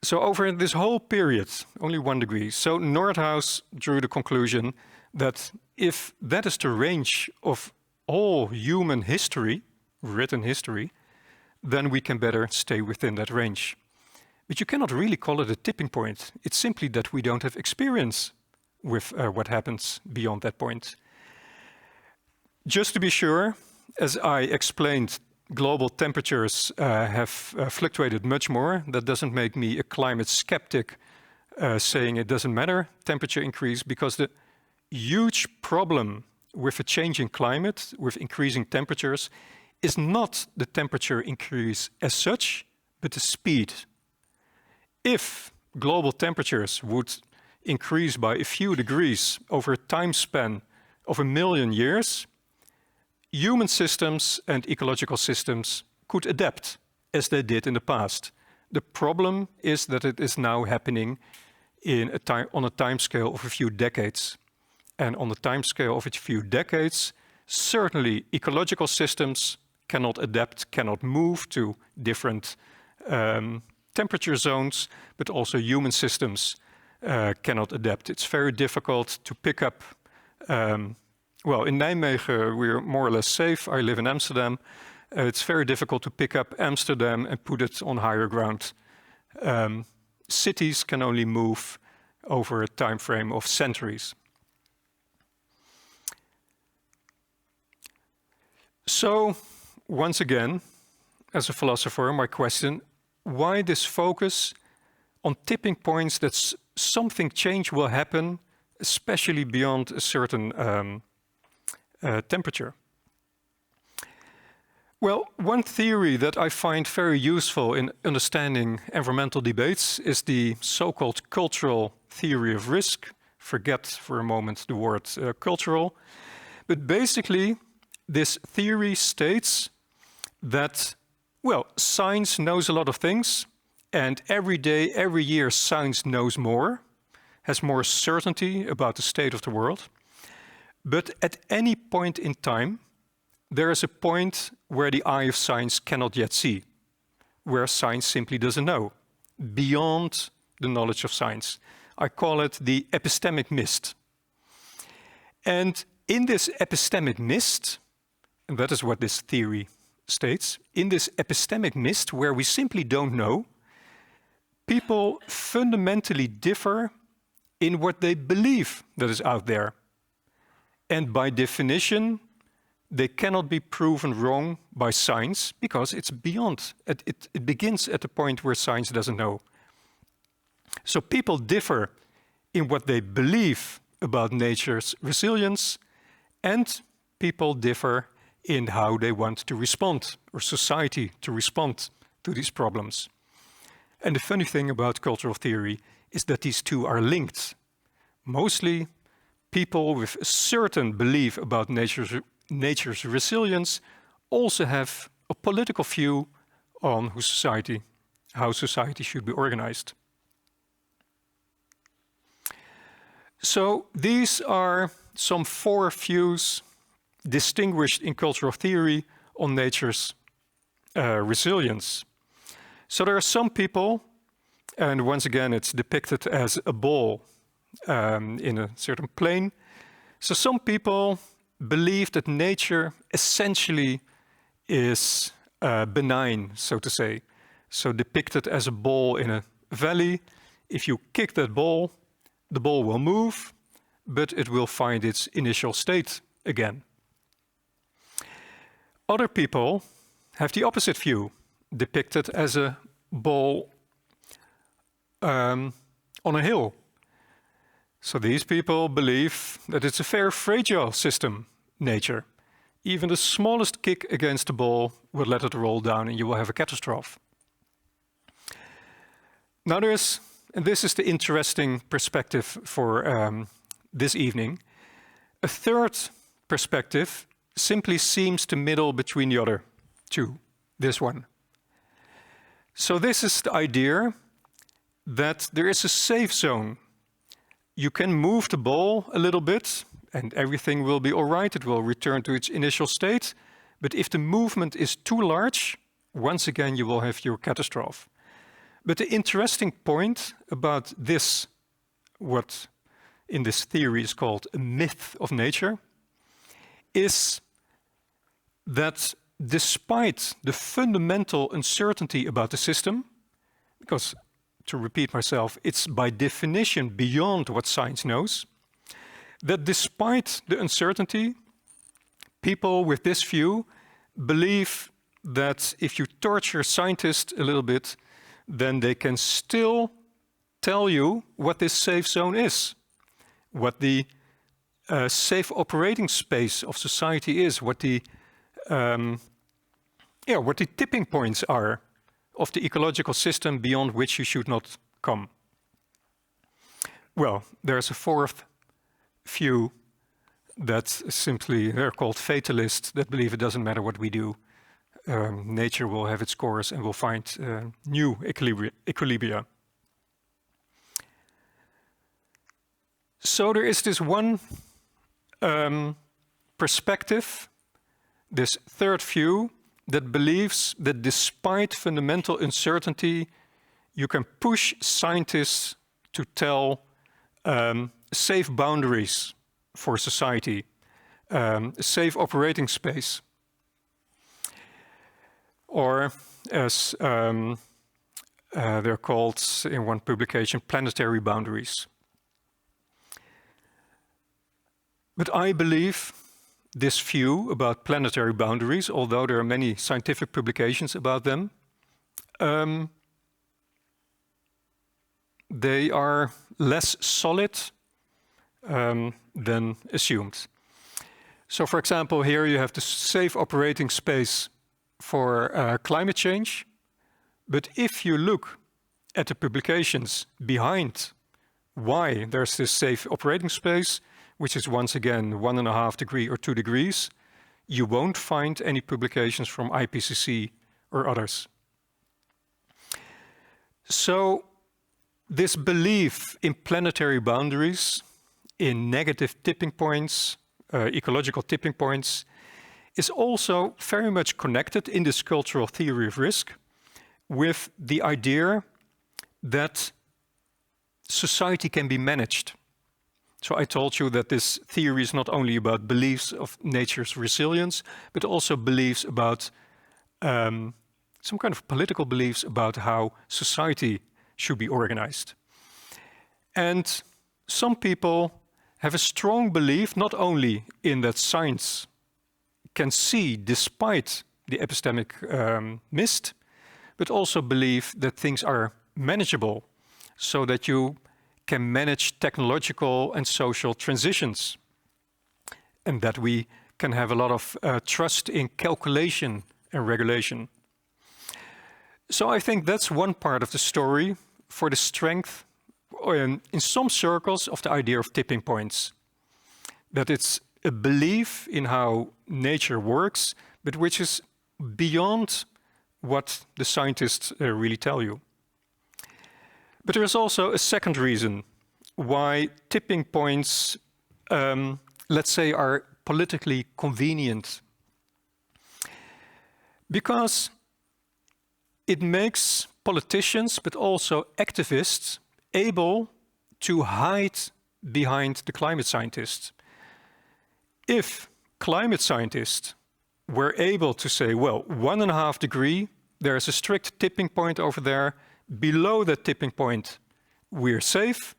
So over this whole period, only 1 degree. So Nordhaus drew the conclusion that if that is the range of all human history, written history, then we can better stay within that range. But you cannot really call it a tipping point. It's simply that we don't have experience with what happens beyond that point. Just to be sure, as I explained, global temperatures have fluctuated much more. That doesn't make me a climate skeptic saying it doesn't matter, temperature increase, because the huge problem with a changing climate, with increasing temperatures, is not the temperature increase as such, but the speed. If global temperatures would increase by a few degrees over a time span of 1 million years, human systems and ecological systems could adapt as they did in the past. The problem is that it is now happening on a time scale of a few decades. And on the time scale of a few decades, certainly ecological systems cannot adapt, cannot move to different temperature zones, but also human systems cannot adapt. It's very difficult to pick up. Well, in Nijmegen, we're more or less safe. I live in Amsterdam. It's very difficult to pick up Amsterdam and put it on higher ground. Cities can only move over a time frame of centuries. So, once again, as a philosopher, my question, why this focus on tipping points that something change will happen, especially beyond a certain temperature? Well, one theory that I find very useful in understanding environmental debates is the so-called cultural theory of risk. Forget for a moment the word cultural. But basically, this theory states that, well, science knows a lot of things, and every day, every year, science knows more, has more certainty about the state of the world. But at any point in time, there is a point where the eye of science cannot yet see, where science simply doesn't know, beyond the knowledge of science. I call it the epistemic mist. And in this epistemic mist, and that is what this theory states, in this epistemic mist where we simply don't know, people fundamentally differ in what they believe that is out there. And by definition, they cannot be proven wrong by science because it's beyond. It begins at the point where science doesn't know. So people differ in what they believe about nature's resilience, and people differ in how they want to respond, or society to respond to these problems. And the funny thing about cultural theory is that these two are linked. Mostly, people with a certain belief about nature's resilience also have a political view on how society should be organized. So these are some 4 views distinguished in cultural theory on nature's resilience. So there are some people And once again, it's depicted as a ball in a certain plane. So some people believe that nature essentially is benign, so to say. So depicted as a ball in a valley. If you kick that ball, the ball will move, but it will find its initial state again. Other people have the opposite view, depicted as a ball on a hill. So these people believe that it's a very fragile system, nature. Even the smallest kick against the ball will let it roll down and you will have a catastrophe. Now and this is the interesting perspective for this evening, a third perspective simply seems to middle between the other two, this one. So this is the idea that there is a safe zone. You can move the ball a little bit and everything will be all right. It will return to its initial state. But if the movement is too large, once again, you will have your catastrophe. But the interesting point about this, what in this theory is called a myth of nature, is that despite the fundamental uncertainty about the system, because to repeat myself, it's by definition beyond what science knows, that despite the uncertainty, people with this view believe that if you torture scientists a little bit, then they can still tell you what this safe zone is, what the safe operating space of society is, what the tipping points are of the ecological system beyond which you should not come. Well, there's a fourth view that simply, they're called fatalists, that believe it doesn't matter what we do. Nature will have its course and will find new equilibria. So there is this one perspective, this third view, that believes that despite fundamental uncertainty, you can push scientists to tell safe boundaries for society, a safe operating space. Or as they're called in one publication, planetary boundaries. But I believe this view about planetary boundaries, although there are many scientific publications about them, they are less solid than assumed. So for example, here you have the safe operating space for climate change. But if you look at the publications behind why there's this safe operating space, which is once again 1.5 degrees or 2 degrees, you won't find any publications from IPCC or others. So this belief in planetary boundaries, in negative tipping points, ecological tipping points, is also very much connected in this cultural theory of risk with the idea that society can be managed. So I told you that this theory is not only about beliefs of nature's resilience, but also beliefs about some kind of political beliefs about how society should be organized. And some people have a strong belief not only in that science can see despite the epistemic mist, but also believe that things are manageable so that you can manage technological and social transitions and that we can have a lot of trust in calculation and regulation. So I think that's one part of the story for the strength in some circles of the idea of tipping points, that it's a belief in how nature works, but which is beyond what the scientists really tell you. But there is also a second reason why tipping points, let's say, are politically convenient. Because it makes politicians, but also activists, able to hide behind the climate scientists. If climate scientists were able to say, well, 1.5 degrees, there's a strict tipping point over there. Below that tipping point, we're safe.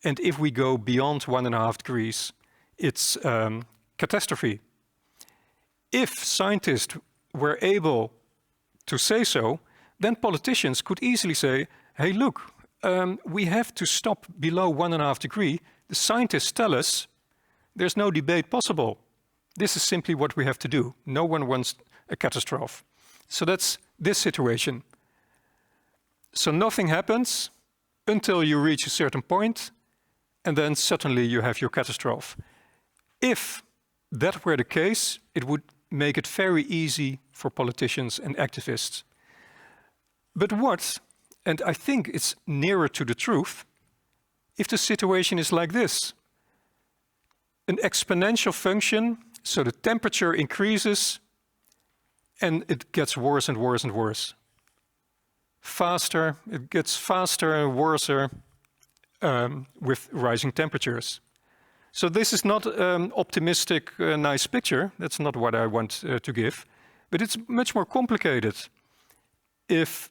And if we go beyond 1.5 degrees, it's catastrophe. If scientists were able to say so, then politicians could easily say, hey, look, we have to stop below 1.5 degrees. The scientists tell us there's no debate possible. This is simply what we have to do. No one wants a catastrophe. So that's this situation. So nothing happens until you reach a certain point, and then suddenly you have your catastrophe. If that were the case, it would make it very easy for politicians and activists. But what, and I think it's nearer to the truth, if the situation is like this? An exponential function, so the temperature increases and it gets worse and worse and worse. Faster, it gets faster and worse with rising temperatures. So this is not an optimistic, nice picture. That's not what I want to give. But it's much more complicated. If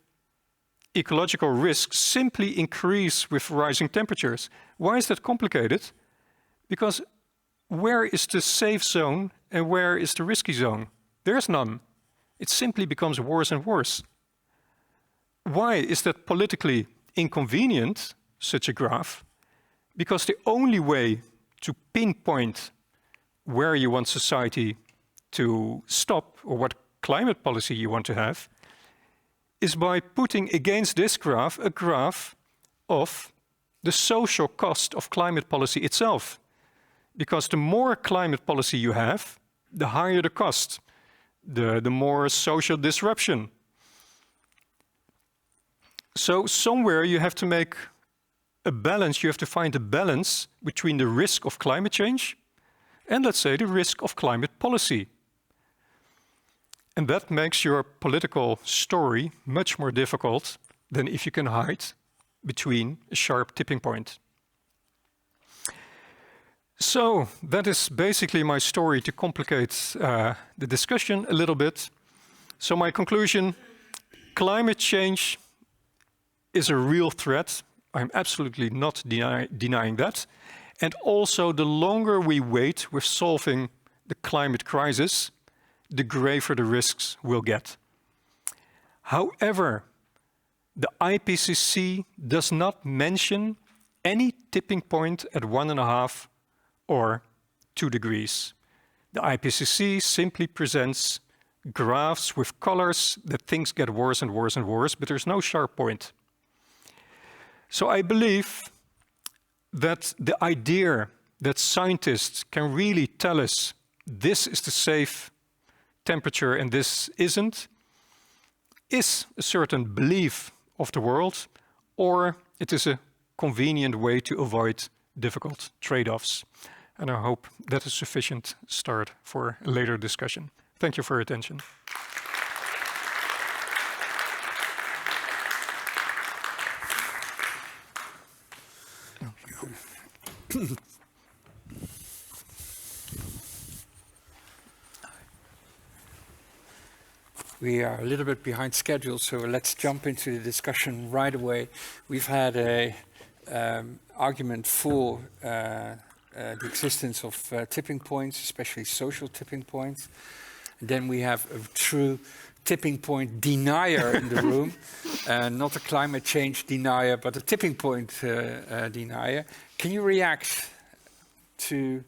ecological risks simply increase with rising temperatures. Why is that complicated? Because where is the safe zone and where is the risky zone? There's none. It simply becomes worse and worse. Why is that politically inconvenient, such a graph? Because the only way to pinpoint where you want society to stop or what climate policy you want to have is by putting against this graph a graph of the social cost of climate policy itself. Because the more climate policy you have, the higher the cost, the more social disruption. So somewhere you have to make a balance, you have to find a balance between the risk of climate change and, let's say, the risk of climate policy. And that makes your political story much more difficult than if you can hide between a sharp tipping point. So that is basically my story to complicate the discussion a little bit. So my conclusion, climate change is a real threat. I'm absolutely not denying that. And also, the longer we wait with solving the climate crisis, the graver the risks will get. However, the IPCC does not mention any tipping point at 1.5 or 2 degrees. The IPCC simply presents graphs with colors that things get worse and worse and worse, but there's no sharp point. So I believe that the idea that scientists can really tell us this is the safe temperature and this isn't, is a certain belief of the world, or it is a convenient way to avoid difficult trade-offs. And I hope that is sufficient start for a later discussion. Thank you for your attention. We are a little bit behind schedule, so let's jump into the discussion right away. We've had a argument for the existence of tipping points, especially social tipping points. And then we have a true tipping point denier in the room, not a climate change denier, but a tipping point denier. Can you react to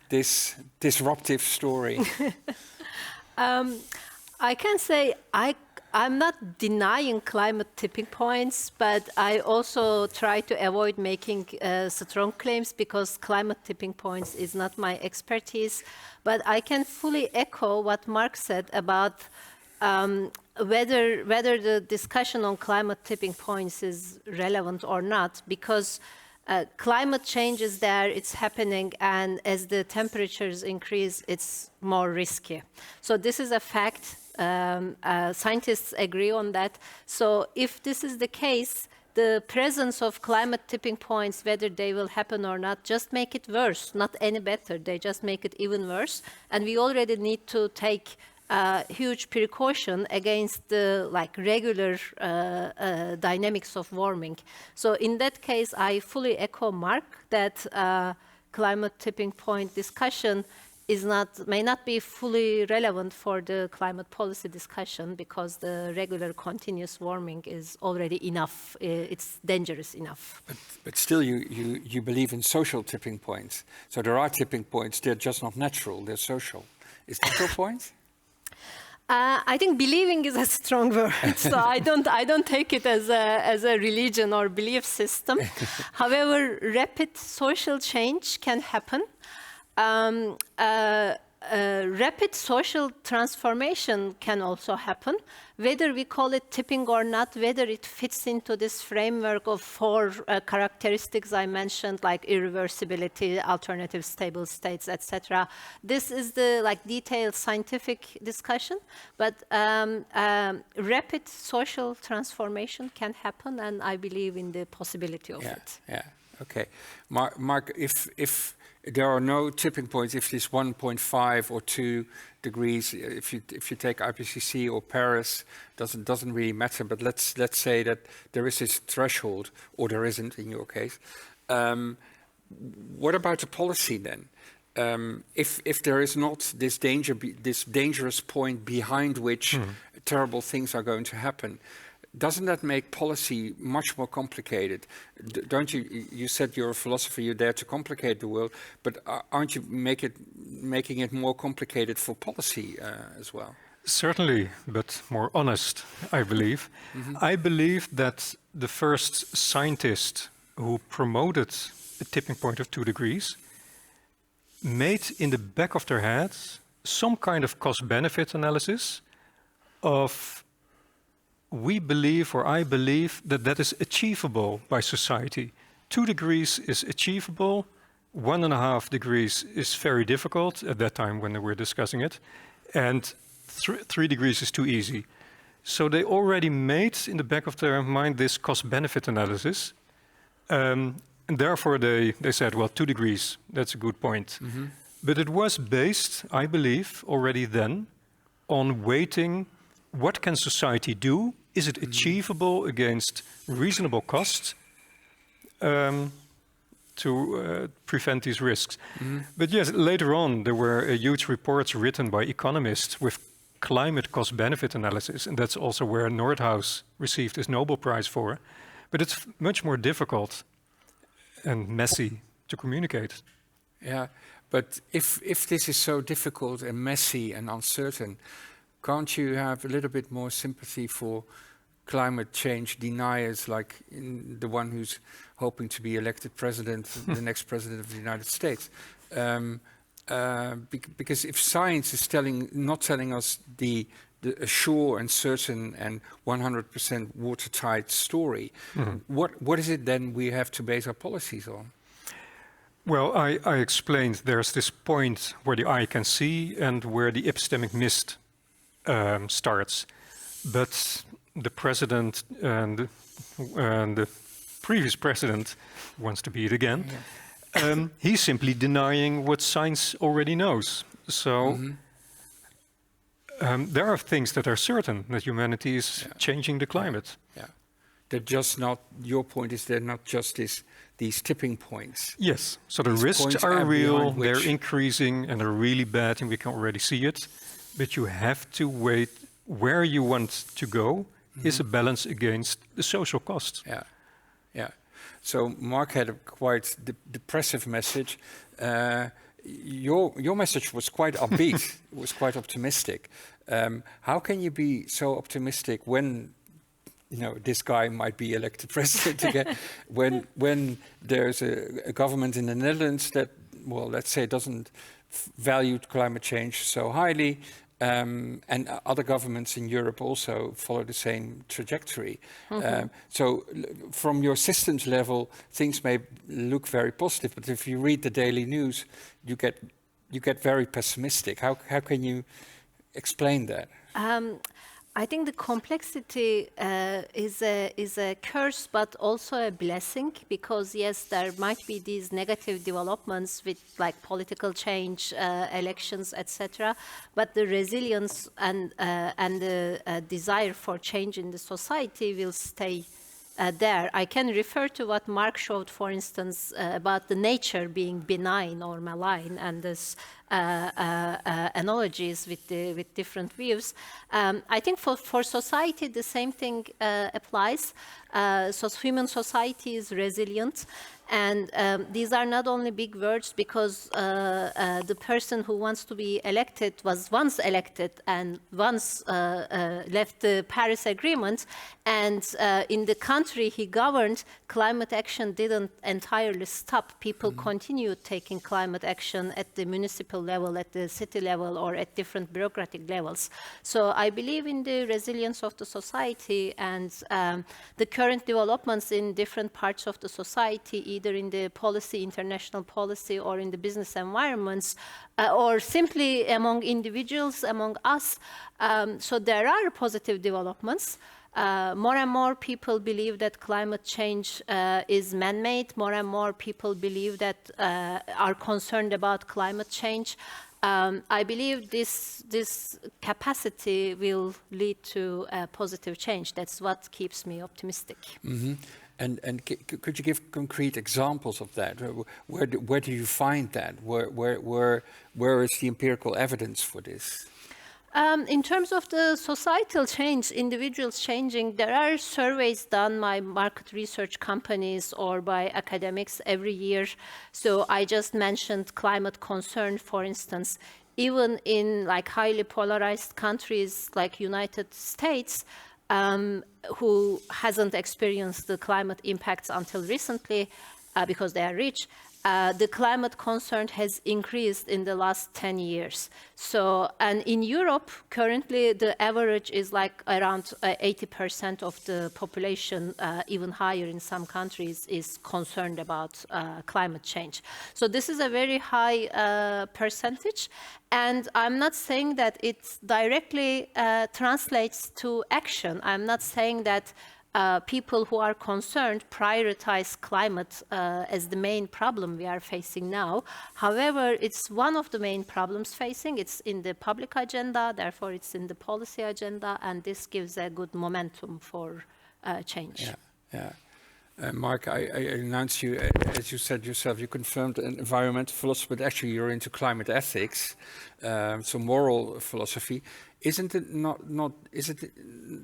this disruptive story? I can say I'm not denying climate tipping points, but I also try to avoid making strong claims because climate tipping points is not my expertise. But I can fully echo what Marc said about whether the discussion on climate tipping points is relevant or not, because climate change is there, it's happening, and as the temperatures increase, it's more risky. So this is a fact. Scientists agree on that. So if this is the case, the presence of climate tipping points, whether they will happen or not, just make it worse, not any better. They just make it even worse. And we already need to take huge precaution against the regular dynamics of warming. So in that case, I fully echo Marc that climate tipping point discussion may not be fully relevant for the climate policy discussion because the regular continuous warming is already enough. It's dangerous enough. But still, you believe in social tipping points. So there are tipping points. They're just not natural. They're social. Is that your point? I think believing is a strong word, so I don't take it as a religion or belief system. However, rapid social change can happen. Rapid social transformation can also happen, whether we call it tipping or not, whether it fits into this framework of 4 characteristics I mentioned, like irreversibility, alternative stable states, etc. This is the detailed scientific discussion, but rapid social transformation can happen, and I believe in the possibility of it. Yeah, okay. Marc, if there are no tipping points, if it's 1.5 or 2 degrees, if you take IPCC or Paris, doesn't really matter. But let's say that there is this threshold, or there isn't in your case. What about the policy then? If there is not this dangerous point behind which terrible things are going to happen, doesn't that make policy much more complicated? Don't you? You said you're a philosopher, you're there to complicate the world, but aren't you making it more complicated for policy as well? Certainly, but more honest, I believe. I believe that the first scientist who promoted a tipping point of 2 degrees made in the back of their heads some kind of cost-benefit analysis of we believe, or I believe, that is achievable by society. 2 degrees is achievable, 1.5 degrees is very difficult at that time when they were discussing it, and 3 degrees is too easy. So they already made in the back of their mind this cost-benefit analysis, and therefore they said, well, 2 degrees, that's a good point. But it was based, I believe, already then on weighting what can society do. Is it achievable against reasonable costs to prevent these risks? But yes, later on there were huge reports written by economists with climate cost-benefit analysis, and that's also where Nordhaus received his Nobel Prize for. But it's much more difficult and messy to communicate. Yeah, but if this is so difficult and messy and uncertain, can't you have a little bit more sympathy for climate change deniers, like the one who's hoping to be elected president, the next president of the United States? Because if science is not telling us the sure and certain and 100% watertight story, what is it then we have to base our policies on? Well, I explained there's this point where the eye can see and where the epistemic mist starts. But the president and the previous president wants to be it again. He's simply denying what science already knows. So there are things that are certain, that humanity is changing the climate. They're just not, your point is they're not just these tipping points. Yes, so the risks are real, they're increasing and they're really bad and we can already see it. But you have to wait. Where you want to go is a balance against the social costs. Yeah. So Marc had a quite depressive message. Your message was quite upbeat, was quite optimistic. How can you be so optimistic when this guy might be elected president again? when there's a government in the Netherlands that, well, let's say, doesn't value climate change so highly, and other governments in Europe also follow the same trajectory. So from your systems level, things may look very positive, but if you read the daily news, you get very pessimistic. How can you explain that? I think the complexity is a curse, but also a blessing, because yes, there might be these negative developments with like political change, elections, etc. But the resilience and the desire for change in the society will stay there. I can refer to what Marc showed, for instance, about the nature being benign or malign, and this analogies with different views. I think for society the same thing applies. So human society is resilient, and these are not only big words, because the person who wants to be elected was once elected and once left the Paris Agreement, and in the country he governed, climate action didn't entirely stop. People continued taking climate action at the municipal level, at the city level, or at different bureaucratic levels. So I believe in the resilience of the society, and the current developments in different parts of the society, either in the policy, international policy, or in the business environments, or simply among individuals, among us. So there are positive developments. More and more people believe that climate change is man-made. More and more people believe that are concerned about climate change. I believe this capacity will lead to positive change. That's what keeps me optimistic. Mm-hmm. And could you give concrete examples of that? Where do you find that? Where is the empirical evidence for this? In terms of the societal change, individuals changing, there are surveys done by market research companies or by academics every year. So I just mentioned climate concern, for instance. Even in like highly polarized countries like United States, who hasn't experienced the climate impacts until recently because they are rich, the climate concern has increased in the last 10 years. So, and in Europe, currently the average is like around 80% of the population, even higher in some countries, is concerned about climate change. So this is a very high percentage. And I'm not saying that it directly translates to action. I'm not saying that people who are concerned prioritize climate as the main problem we are facing now. However, it's one of the main problems facing. It's in the public agenda, therefore it's in the policy agenda, and this gives a good momentum for change. Yeah, yeah. Marc, I announced you, as you said yourself, you confirmed an environmental philosopher, but actually you're into climate ethics, so moral philosophy. Isn't it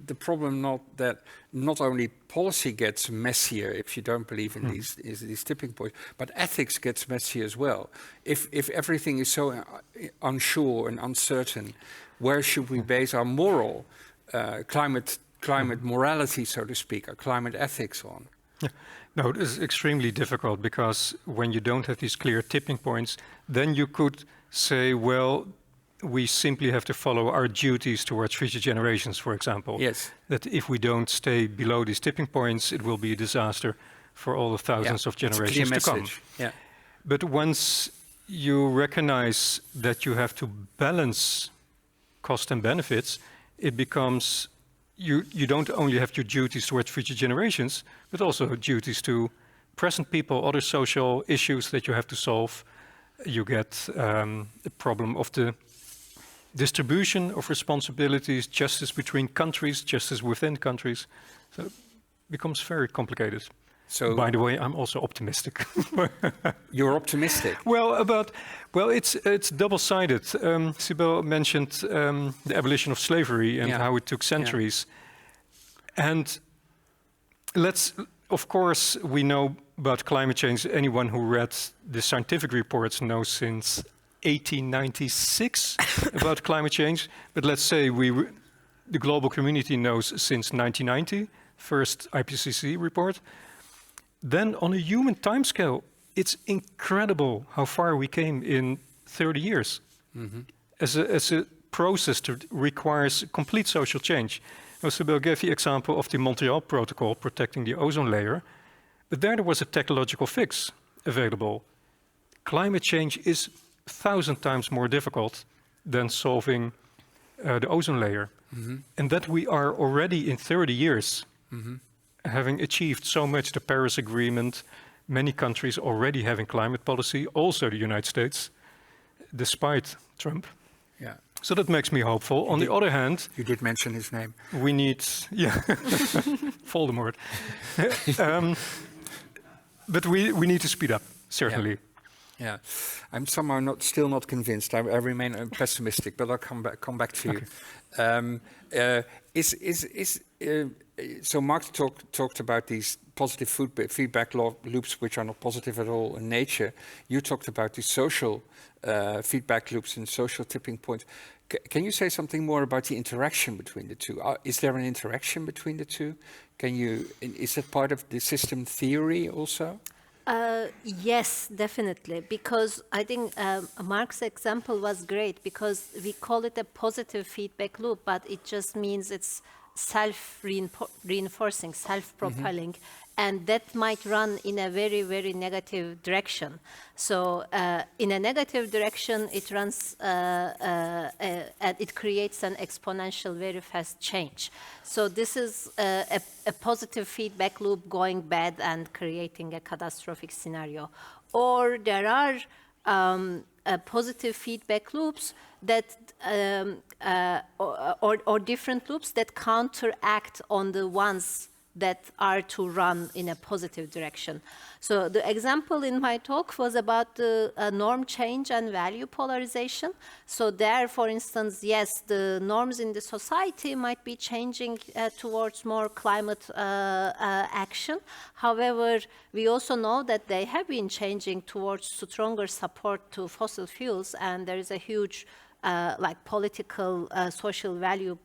the problem not that not only policy gets messier if you don't believe in these tipping points, but ethics gets messier as well? If everything is so unsure and uncertain, where should we base our moral climate morality, so to speak, our climate ethics on? Yeah. No, it is extremely difficult, because when you don't have these clear tipping points, then you could say, well, we simply have to follow our duties towards future generations, for example. Yes. That if we don't stay below these tipping points, it will be a disaster for all the thousands of generations to come. Yeah. But once you recognize that you have to balance cost and benefits, it becomes you don't only have your duties towards future generations, but also duties to present people, other social issues that you have to solve. You get the problem of the distribution of responsibilities, justice between countries, justice within countries. So it becomes very complicated. So, by the way, I'm also optimistic. You're optimistic? Well, it's double-sided. Sibel mentioned the abolition of slavery and how it took centuries. Yeah. And of course, we know about climate change. Anyone who read the scientific reports knows since 1896 about climate change. But let's say the global community knows since 1990, first IPCC report. Then on a human timescale, it's incredible how far we came in 30 years. Mm-hmm. As a process that requires complete social change. Now, Sibel gave the example of the Montreal Protocol protecting the ozone layer, but there was a technological fix available. Climate change is 1,000 times more difficult than solving the ozone layer. And that we are already in 30 years having achieved so much, the Paris Agreement, many countries already having climate policy, also the United States, despite Trump. Yeah. So that makes me hopeful. On the other hand, You did mention his name. we need, Voldemort. But we need to speed up, certainly. Yeah, I'm somehow still not convinced. I remain pessimistic, but I'll come back to you. So Mark talked about these positive feedback loops, which are not positive at all in nature. You talked about the social feedback loops and social tipping points. Can you say something more about the interaction between the two? Is there an interaction between the two? Is that part of the system theory also? Yes, definitely, because I think Mark's example was great, because we call it a positive feedback loop, but it just means it's self-reinforcing, self-propelling, and that might run in a very, very negative direction. So in a negative direction, it runs, and it creates an exponential, very fast change. So this is a positive feedback loop going bad and creating a catastrophic scenario. Or there are positive feedback loops that, or different loops that counteract on the ones that are to run in a positive direction. So the example in my talk was about the norm change and value polarization. So there, for instance, yes, the norms in the society might be changing towards more climate action. However, we also know that they have been changing towards stronger support to fossil fuels, and there is a huge political, social value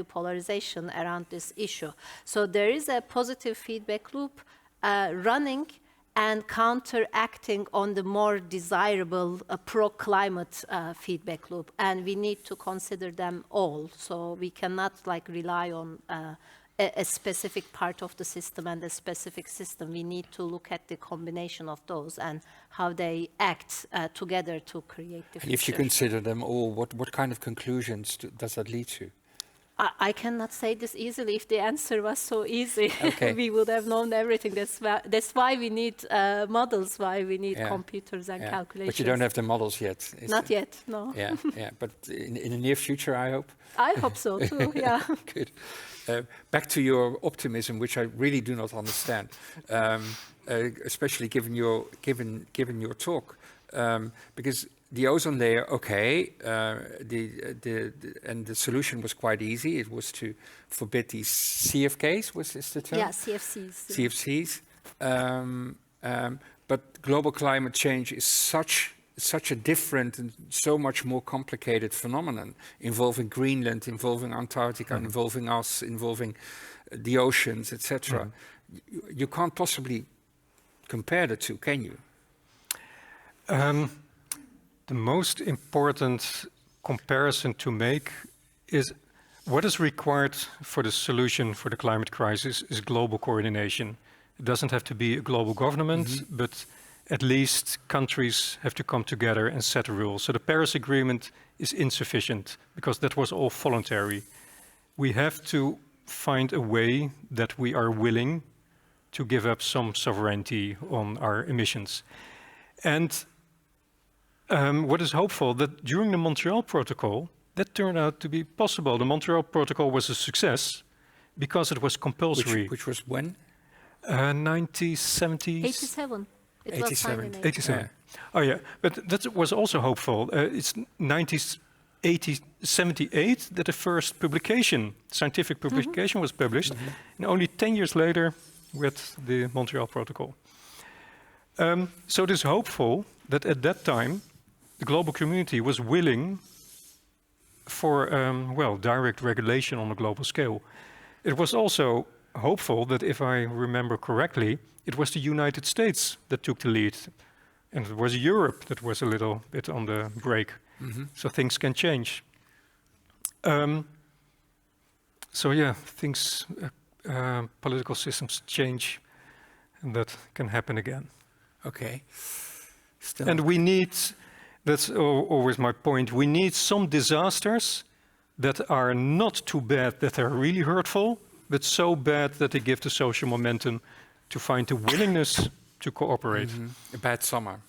polarization around this issue. So there is a positive feedback loop running and counteracting on the more desirable pro-climate feedback loop. And we need to consider them all. So we cannot rely on a specific part of the system and a specific system. We need to look at the combination of those and how they act together to create the future. And if you consider them all, what kind of conclusions does that lead to? I cannot say this easily. If the answer was so easy, okay. we would have known everything. That's why we need models, why we need computers and calculations. But you don't have the models yet. Not yet, no. Yeah. But in the near future, I hope. I hope so too, yeah. Good. Back to your optimism, which I really do not understand, especially given your talk, because the ozone layer, and the solution was quite easy. It was to forbid these CFKs. Was this the term? Yeah, CFCs. CFCs. But global climate change is such a different and so much more complicated phenomenon, involving Greenland, involving Antarctica, involving us, involving the oceans, etc. You can't possibly compare the two, can you? The most important comparison to make is what is required for the solution for the climate crisis is global coordination. It doesn't have to be a global government, but at least countries have to come together and set a rule. So the Paris Agreement is insufficient because that was all voluntary. We have to find a way that we are willing to give up some sovereignty on our emissions. And what is hopeful that during the Montreal Protocol, that turned out to be possible. The Montreal Protocol was a success because it was compulsory. Which was when? 1970s. 87. It was signed in 87. Oh yeah, but that was also hopeful. It's 1978 that the first publication, scientific publication, was published, and only 10 years later with the Montreal Protocol. So it is hopeful that at that time the global community was willing for direct regulation on a global scale. It was also hopeful that, if I remember correctly, it was the United States that took the lead, and it was Europe that was a little bit on the brake. So things can change. Political systems change, and that can happen again. Okay. And we need, that's always my point, we need some disasters that are not too bad that they're really hurtful, but so bad that they give the social momentum to find the willingness to cooperate. A bad summer.